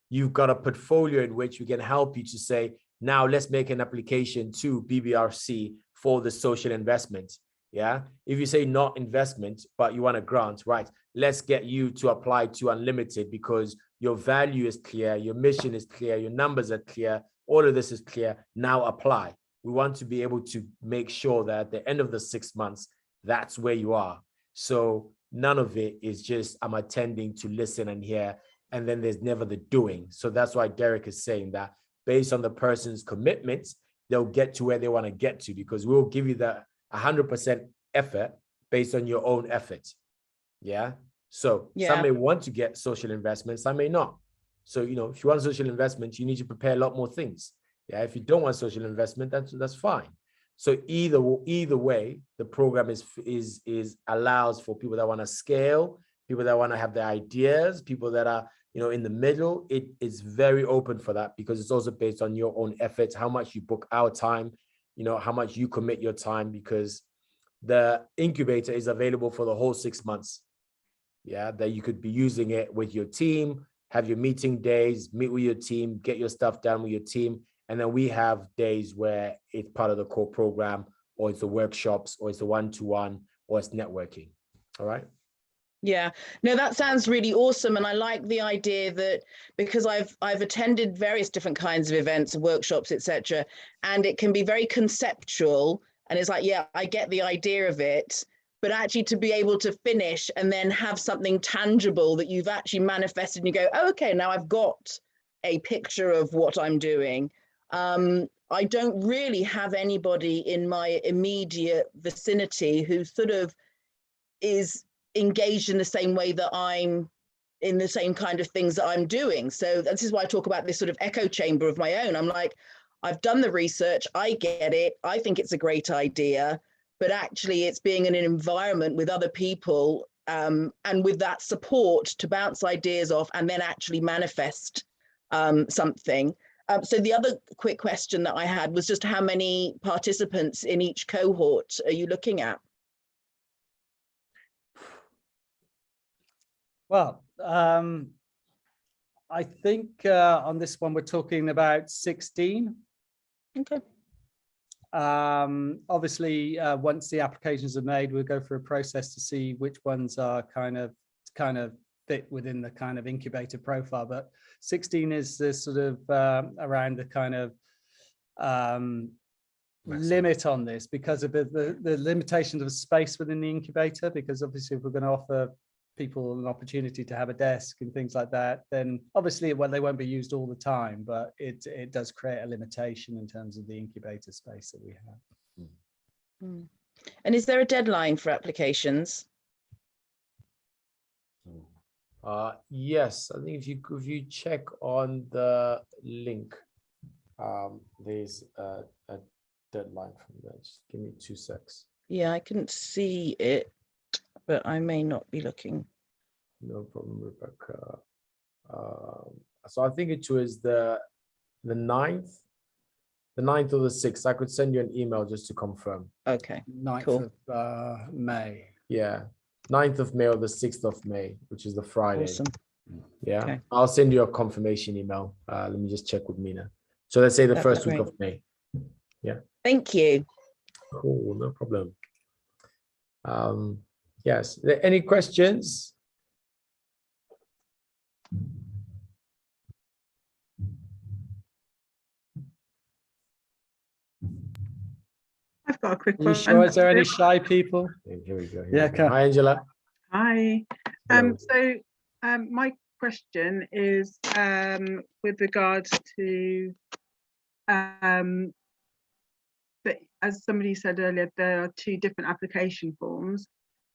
A: you've got a portfolio in which we can help you to say, now let's make an application to BBRC for the social investment. Yeah. If you say not investment, but you want a grant, right? Let's get you to apply to unlimited because your value is clear. Your mission is clear. Your numbers are clear. All of this is clear. Now apply. We want to be able to make sure that at the end of the 6 months, that's where you are. So none of it is just, I'm attending to listen and hear, and then there's never the doing. So that's why Derek is saying that based on the person's commitments, they'll get to where they want to get to, because we'll give you the 100% effort based on your own effort. Yeah. So some may want to get social investment, some may not. So, if you want social investment, you need to prepare a lot more things. Yeah. If you don't want social investment, that's fine. So either way, the program is allows for people that want to scale, people that want to have their ideas, people that are In the middle, it is very open for that because it's also based on your own efforts, how much you book out time, how much you commit your time, because the incubator is available for the whole 6 months. Yeah, that you could be using it with your team, have your meeting days, meet with your team, get your stuff done with your team. And then we have days where it's part of the core program, or it's the workshops, or it's the one-to-one, or it's networking. All right.
F: Yeah, no, that sounds really awesome. And I like the idea that, because I've attended various different kinds of events, workshops, etc., and it can be very conceptual. And it's like, yeah, I get the idea of it, but actually to be able to finish and then have something tangible that you've actually manifested and you go, oh, okay, now I've got a picture of what I'm doing. I don't really have anybody in my immediate vicinity who sort of is engaged in the same way that I'm in the same kind of things that I'm doing. So this is why I talk about this sort of echo chamber of my own. I'm like, I've done the research, I get it, I think it's a great idea, but actually it's being in an environment with other people and with that support to bounce ideas off and then actually manifest something. So the other quick question that I had was just how many participants in each cohort are you looking at?
B: Well, I think on this one, we're talking about 16.
F: Okay.
B: Obviously, once the applications are made, we'll go through a process to see which ones are kind of fit within the kind of incubator profile. But 16 is the sort of around the kind of limit on this because of the limitations of space within the incubator. Because obviously, if we're going to offer people an opportunity to have a desk and things like that, then obviously, well, they won't be used all the time, but it does create a limitation in terms of the incubator space that we have.
F: Mm. And is there a deadline for applications?
A: Yes, I think if you check on the link, there's a deadline from there. Just give me 2 secs.
F: Yeah, I couldn't see it, but I may not be looking.
A: No problem, Rebecca. So I think it was the 9th, the 9th or the 6th. I could send you an email just to confirm.
F: Okay,
B: 9th
F: cool.
B: of May.
A: Yeah, 9th of May or the 6th of May, which is the Friday.
F: Awesome.
A: Yeah,
F: Okay.
A: I'll send you a confirmation email. Let me just check with Mina. So let's say the
F: That'd be
A: first week
F: great.
A: of May. Yeah.
F: Thank you.
A: Cool, no problem. Yes, any questions?
G: I've got a quick
B: Are you
G: one.
B: sure? Is there any shy people?
A: Here we go.
B: Yeah, okay.
A: Hi, Angela.
G: Hi.
A: Hello.
G: So my question is with regards to that, as somebody said earlier, there are 2 different application forms.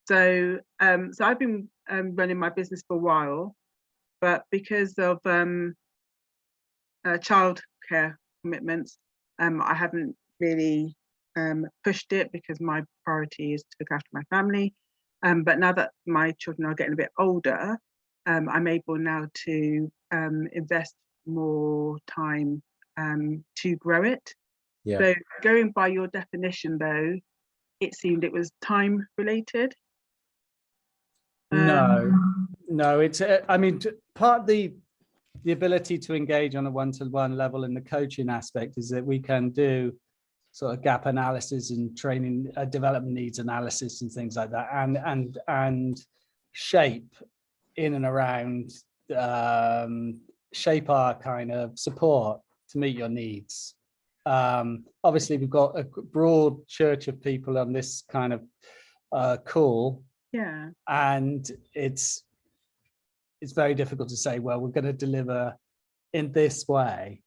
G: So so I've been running my business for a while, but because of childcare commitments, I haven't really pushed it because my priority is to look after my family. But now that my children are getting a bit older, I'm able now to invest more time to grow it.
A: Yeah.
G: So going by your definition, though, it seemed it was time related.
B: No, it's I mean, part of the ability to engage on a one-to-one level in the coaching aspect is that we can do sort of gap analysis and training development needs analysis and things like that, and shape in and around shape our kind of support to meet your needs. Obviously, we've got a broad church of people on this kind of call.
G: Yeah.
B: And it's very difficult to say, well, we're going to deliver in this way,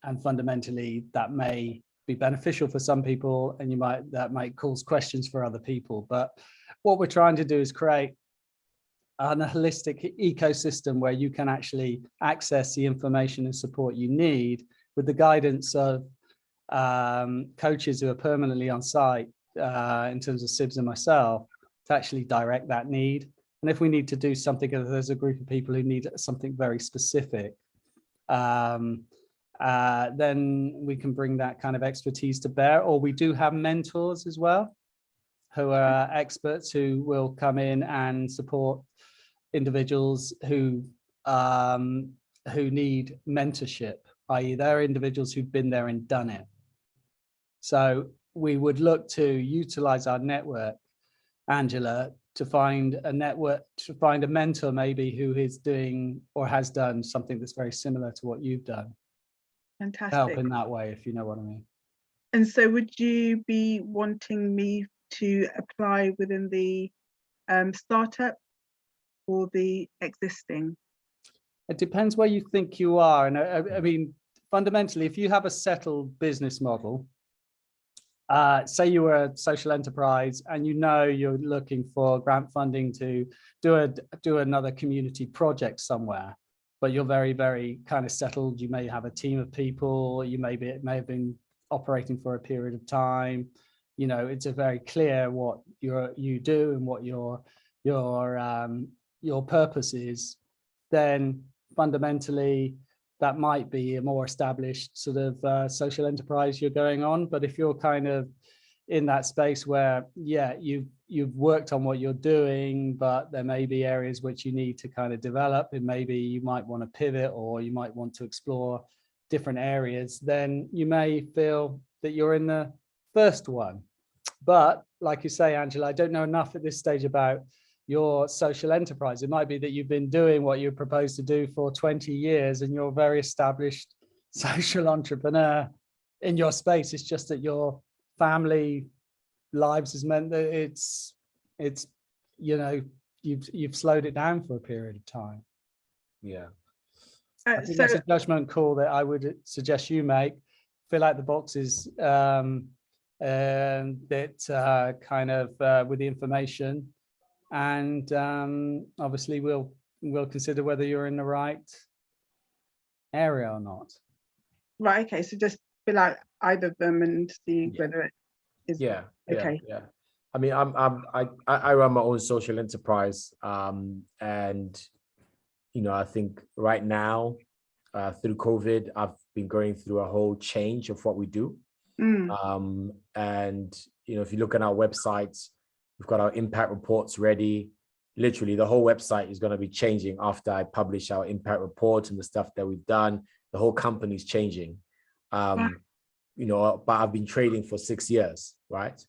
B: and fundamentally that may be beneficial for some people, and that might cause questions for other people. But what we're trying to do is create a holistic ecosystem where you can actually access the information and support you need with the guidance of coaches who are permanently on site in terms of Sibs and myself, to actually direct that need. And if we need to do something, if there's a group of people who need something very specific, then we can bring that kind of expertise to bear. Or we do have mentors as well, who are experts who will come in and support individuals who need mentorship, i.e. they're individuals who've been there and done it. So we would look to utilize our network, Angela, to find a network, to find a mentor maybe who is doing or has done something that's very similar to what you've done.
G: Fantastic.
B: Help in that way, if you know what I mean.
G: And so would you be wanting me to apply within the startup or the existing?
B: It depends where you think you are. And I mean, fundamentally, if you have a settled business model, say you were a social enterprise and you know you're looking for grant funding to do another community project somewhere, but you're very, very kind of settled. You may have a team of people. You may have been operating for a period of time. You know, it's a very clear what you do and what your purpose is. Then fundamentally, that might be a more established sort of social enterprise you're going on. But if you're kind of in that space where, yeah, you've worked on what you're doing, but there may be areas which you need to kind of develop, and maybe you might want to pivot, or you might want to explore different areas, then you may feel that you're in the first one. But like you say, Angela, I don't know enough at this stage about your social enterprise. It might be that you've been doing what you propose to do for 20 years and you're a very established social entrepreneur in your space. It's just that your family lives has meant that it's you know, you've slowed it down for a period of time.
A: Yeah.
B: I think that's a judgment call that I would suggest you make. Fill out the boxes that kind of with the information, and obviously we'll consider whether you're in the right area or not.
G: Right, okay, so just fill out either of them and see whether it is okay.
A: Yeah. I mean, I run my own social enterprise, and you know, I think right now through COVID, I've been going through a whole change of what we do. And you know, if you look at our websites, we've got our impact reports ready. Literally, the whole website is going to be changing after I publish our impact report and the stuff that we've done. The whole company's changing. You know, but I've been trading for 6 years, right?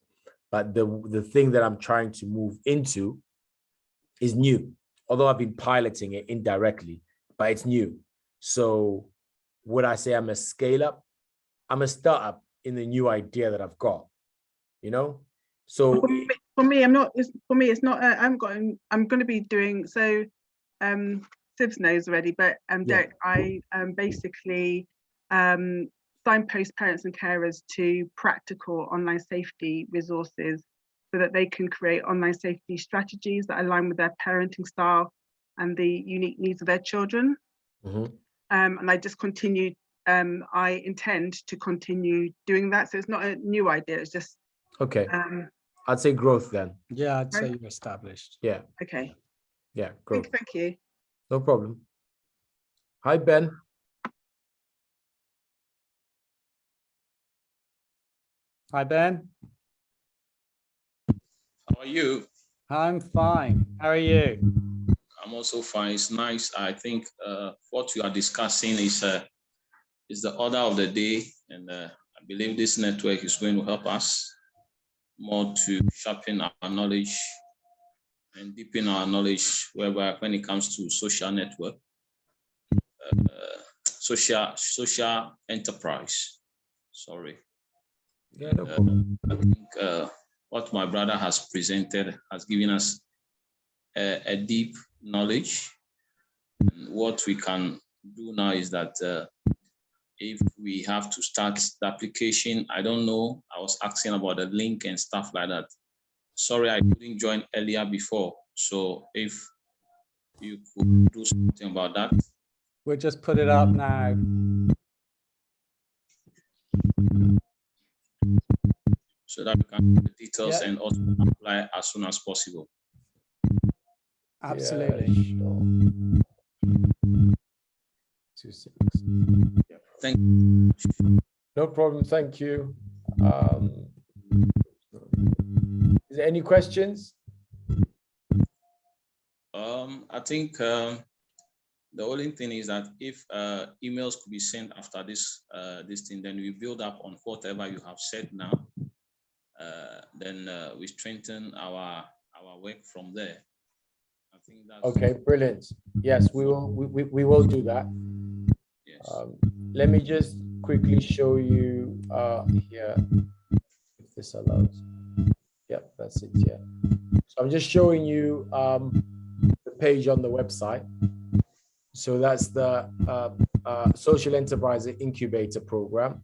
A: But the thing that I'm trying to move into is new, although I've been piloting it indirectly, but it's new. So would I say I'm a scale up? I'm a startup in the new idea that I've got, you know? So
G: for me, I'm not, for me, it's not, I'm going to be doing, so Sibs knows already, but Derek, I basically signpost parents and carers to practical online safety resources so that they can create online safety strategies that align with their parenting style and the unique needs of their children. And I just continue, I intend to continue doing that. So it's not a new idea, it's just.
A: Okay, I'd say growth then.
B: Yeah, I'd say you're established.
A: Yeah.
G: Okay.
A: Yeah, growth.
G: Thank you.
A: No problem. Hi, Ben.
B: Hi, Ben.
H: How are you?
B: I'm fine. How are you?
H: I'm also fine. It's nice. I think what we are discussing is the order of the day, and I believe this network is going to help us more to sharpen our knowledge and deepen our knowledge, whereby when it comes to social network, social enterprise. Sorry.
A: Yeah, no problem.
H: I think what my brother has presented has given us a deep knowledge. And what we can do now is that if we have to start the application, I don't know, I was asking about the link and stuff like that. Sorry, I couldn't join earlier before. So if you could do something about that.
B: We'll just put it up now.
H: So that we can get the details and also apply as soon as possible.
B: Absolutely.
A: Yeah, sure. 2 seconds.
H: Thank
A: No problem. Thank you. Is there any questions?
H: I think the only thing is that if emails could be sent after this thing, then we build up on whatever you have said now. Then we strengthen our work from there. I think that's
A: Okay, brilliant. Yes, we will do that.
H: yes.
A: Let me just quickly show you here if this allows. Yep, that's it. Yeah. So I'm just showing you the page on the website. So that's the Social Enterprise Incubator program.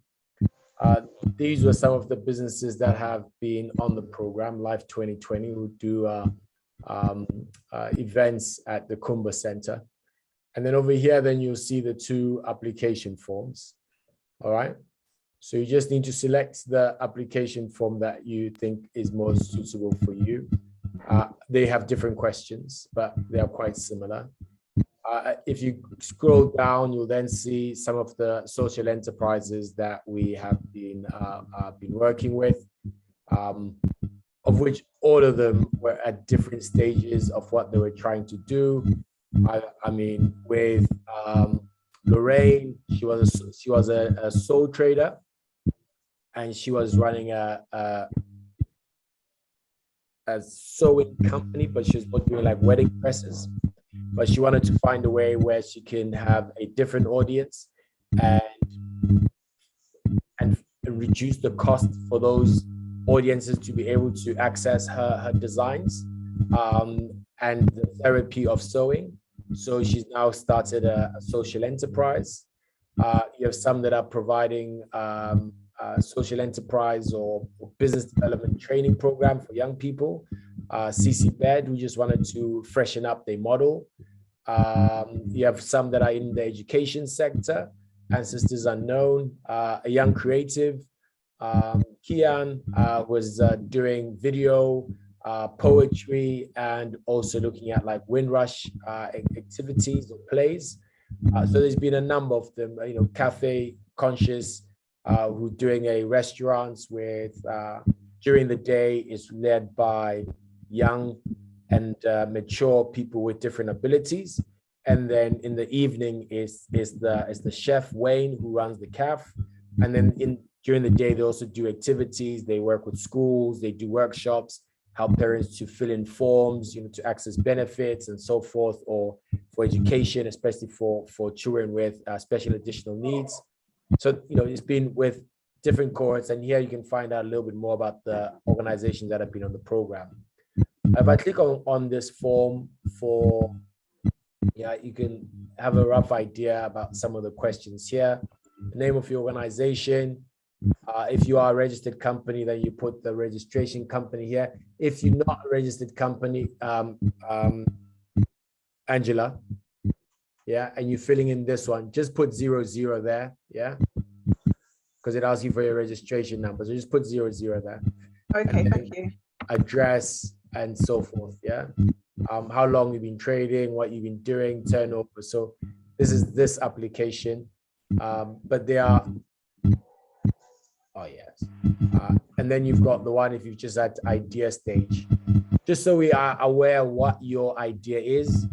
A: These were some of the businesses that have been on the program, Life 2020, who do events at the Kumba Center. And then over here, then you'll see the 2 application forms. All right. So you just need to select the application form that you think is most suitable for you. They have different questions, but they are quite similar. If you scroll down, you'll then see some of the social enterprises that we have been working with, of which all of them were at different stages of what they were trying to do. I mean, with Lorraine, she was a sole trader, and she was running a sewing company, but she was not doing like wedding dresses. But she wanted to find a way where she can have a different audience and reduce the cost for those audiences to be able to access her designs and the therapy of sewing. So she's now started a social enterprise. You have some that are providing social enterprise or business development training program for young people. CC Bed, who just wanted to freshen up their model. You have some that are in the education sector, Ancestors Unknown, a young creative. Kian was doing video, poetry, and also looking at like Windrush activities or plays. So there's been a number of them, Cafe Conscious, who doing a restaurants with during the day is led by young and mature people with different abilities, and then in the evening is the chef Wayne, who runs the cafe, and then during the day they also do activities. They work with schools, they do workshops, help parents to fill in forms, to access benefits and so forth, or for education, especially for children with special additional needs. So, it's been with different cohorts, and here you can find out a little bit more about the organizations that have been on the program. If I click on this form you can have a rough idea about some of the questions here. The name of your organization. If you are a registered company, then you put the registration company here. If you're not a registered company, Angela, and you're filling in this one, just put 00 there, because it asks you for your registration number. So just put 00 there.
G: Okay, thank you.
A: Address and so forth, how long you've been trading, what you've been doing, turnover. So this is this application, but they are, and then you've got the one if you've just at idea stage, just so we are aware what your idea is,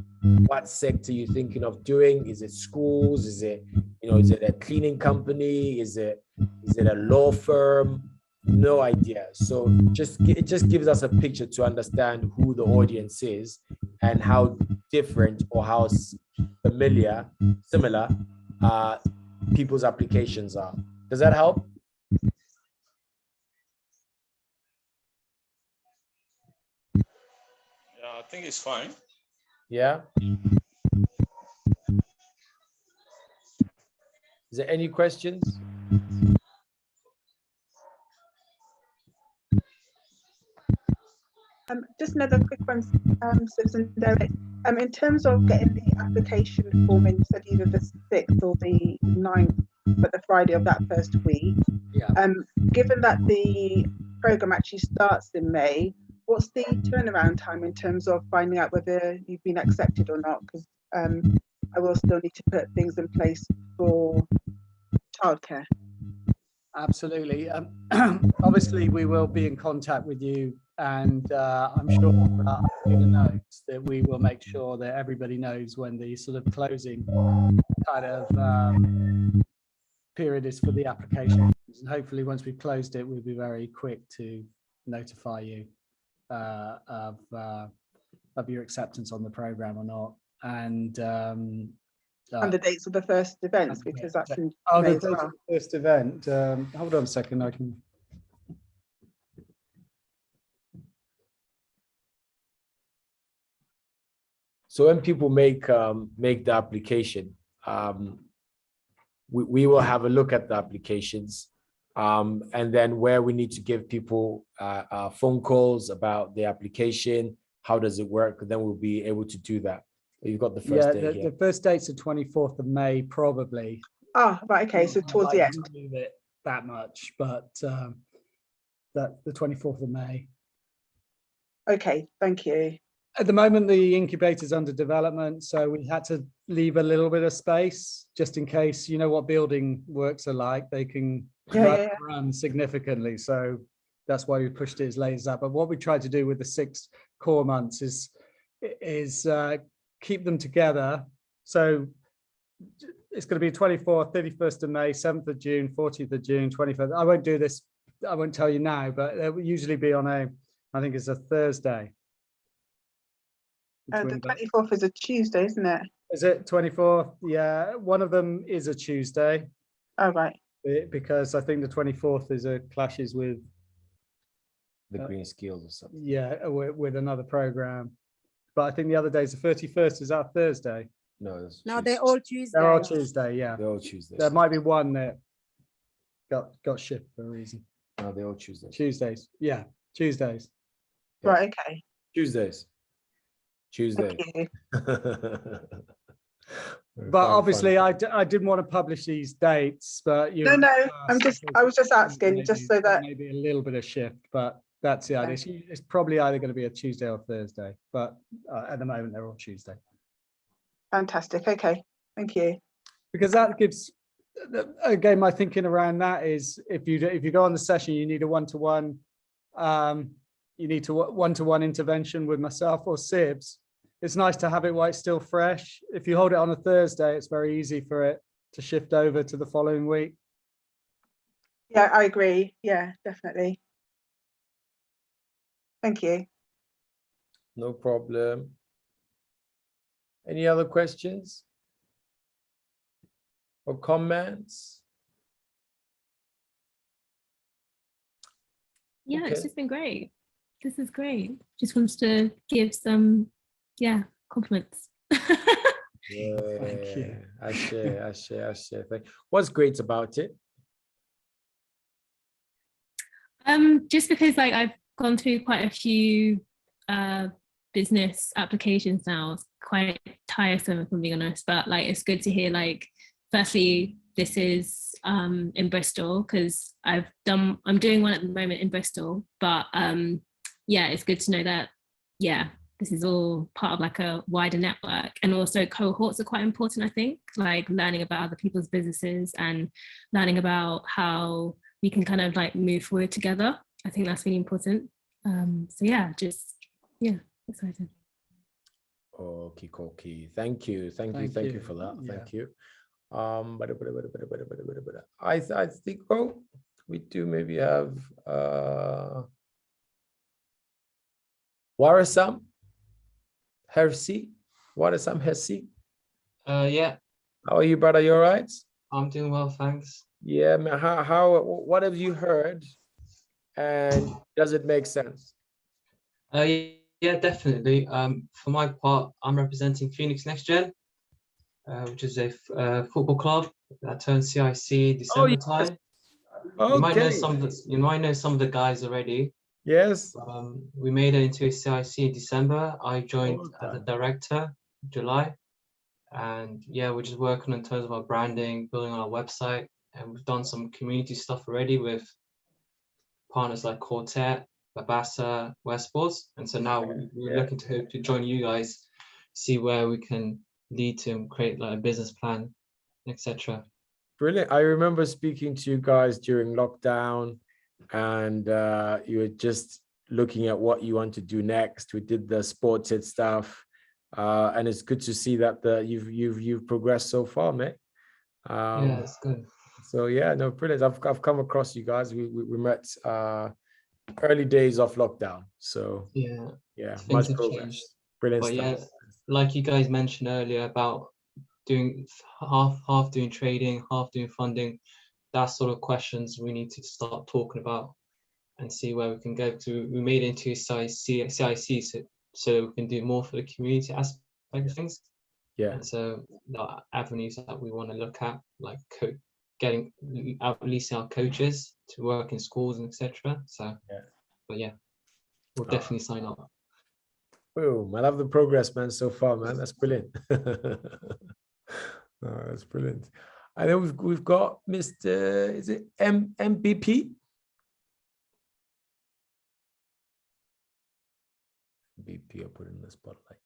A: what sector you're thinking of doing. Is it schools? Is it, is it a cleaning company? Is it a law firm? No idea. So it just gives us a picture to understand who the audience is and how different or how similar people's applications are. Does that help?
H: Yeah, I think it's fine.
A: Yeah. Is there any questions?
G: Just another quick one, Susan, Derek. In terms of getting the application form in, said either the 6th or the 9th, but the Friday of that first week. Given that the program actually starts in May, what's the turnaround time in terms of finding out whether you've been accepted or not? Because I will still need to put things in place for childcare.
B: Absolutely. Obviously, we will be in contact with you, and I'm sure in the notes that we will make sure that everybody knows when the sort of closing kind of period is for the application. And hopefully, once we've closed it, we'll be very quick to notify you of your acceptance on the program or not. And
G: And the dates of the first events, because that's in
B: oh,
G: May
B: the
G: as well.
B: first event. Hold on a second, I can.
A: So when people make the application, we will have a look at the applications, and then where we need to give people phone calls about the application, how does it work, then we'll be able to do that. You've got the first day here.
B: The first date's the 24th of May, probably.
G: Ah, right, okay, so towards the end.
B: Move it that much, but that the 24th of May.
G: Okay, thank you.
B: At the moment, the incubator's under development, so we had to leave a little bit of space just in case. You know what building works are like; they can run significantly. So that's why we pushed it as late as that. But what we tried to do with the 6 core months is keep them together. So it's going to be 24th, 31st of May, 7th of June, 14th of June, 25th. I won't do this. I won't tell you now, but it will usually be on I think it's a Thursday.
G: The 24th is a Tuesday, isn't it?
B: Is it 24th? Yeah, one of them is a Tuesday.
G: Oh, right.
B: Because I think the 24th is clashes with
A: the Green Skills or something.
B: Yeah, with another program. But I think the other day is the 31st. Is that Thursday?
A: No,
C: they're all Tuesday.
B: They're all Tuesday, yeah.
A: They're all Tuesdays.
B: There might be one that got shipped for a reason.
A: No, they're all Tuesdays.
B: Tuesdays, yeah, Tuesdays.
A: Yeah.
G: Right, okay.
A: Tuesdays. Tuesday.
B: But obviously, I didn't want to publish these dates, but you.
G: No, I was just asking,
B: maybe,
G: just so that
B: maybe a little bit of shift, but that's the idea. It's probably either going to be a Tuesday or Thursday, but at the moment they're all Tuesday.
G: Fantastic. Okay, thank you.
B: Because that gives, again, my thinking around that is if you go on the session, you need a one-to-one. You need to one-to-one intervention with myself or Sibs. It's nice to have it while it's still fresh. If you hold it on a Thursday, it's very easy for it to shift over to the following week.
G: Yeah, I agree. Yeah, definitely. Thank you.
A: No problem. Any other questions or comments?
I: Yeah,
A: Okay.
I: it's just been great. This is great. Just wants to give some, compliments.
A: Yeah,
B: Thank you.
A: I share. What's great about it?
I: Just because I've gone through quite a few business applications now. It's quite tiresome, if I'm being honest, but it's good to hear firstly, this is in Bristol, because I'm doing one at the moment in Bristol, but it's good to know that this is all part of a wider network. And also cohorts are quite important, I think, learning about other people's businesses and learning about how we can kind of move forward together. I think that's really important. Excited.
A: Okay. Thank you for that.
B: Yeah.
A: Thank you. I think we do maybe have Warasam Hersi.
J: Yeah,
A: How are you, brother? You all right?
J: I'm doing well, thanks.
A: Yeah, man. What have you heard? And does it make sense?
J: Yeah, definitely. For my part, I'm representing Phoenix Next Gen, which is a football club that turns CIC December time.
A: Okay.
J: You might know some of the guys already.
A: Yes.
J: We made it into a CIC in December. I joined as a director in July, and we're just working in terms of our branding, building our website, and we've done some community stuff already with partners like Quartet Babasa, Westports. And so now we're looking to hope to join you guys, see where we can lead to and create like a business plan, etc.
A: Brilliant. I remember speaking to you guys during lockdown, and you were just looking at what you want to do next. We did the sported stuff, and it's good to see that you've progressed so far, mate.
J: Yeah, it's good.
A: So yeah, no, brilliant. I've come across you guys. We met early days of lockdown. So
J: Yeah,
A: much
J: things have
A: progress.
J: changed.
A: Brilliant
J: But
A: stuff.
J: yeah, like you guys mentioned earlier about doing half doing trading, half doing funding, that sort of questions we need to start talking about and see where we can go to. We made it into CIC so we can do more for the community aspect of things.
A: Yeah.
J: And so the avenues that we want to look at, like getting at least our coaches to work in schools and etc. So, but yeah, we'll definitely sign up.
A: Boom. I love the progress, man, so far, man. That's brilliant. That's brilliant. I know we've got Mr. Is it MBP? BP, I'll put in the spotlight.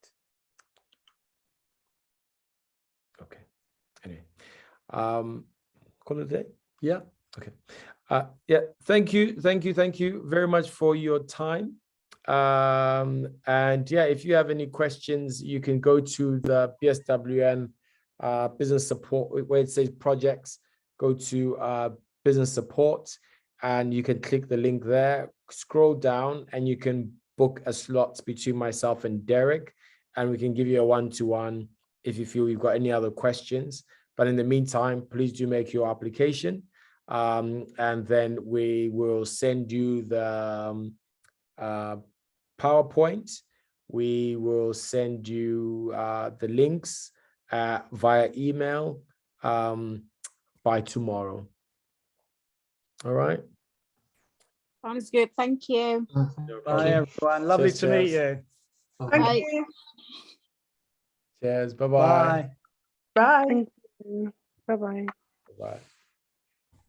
A: Okay. Anyway, call it a day. Yeah. Okay. Yeah. Thank you very much for your time. And yeah, if you have any questions, you can go to the PSWN business support where it says projects. Go to business support, and you can click the link there. Scroll down, and you can book a slot between myself and Derek, and we can give you a one-to-one if you feel you've got any other questions. But in the meantime, please do make your application, and then we will send you the PowerPoint. We will send you the links via email by tomorrow. All right.
C: Sounds good. Thank you.
B: Bye, everyone. Lovely to meet you.
C: Thank
G: you.
A: Cheers. Bye-bye.
B: Bye.
E: Thank you. Bye-bye.
A: Bye.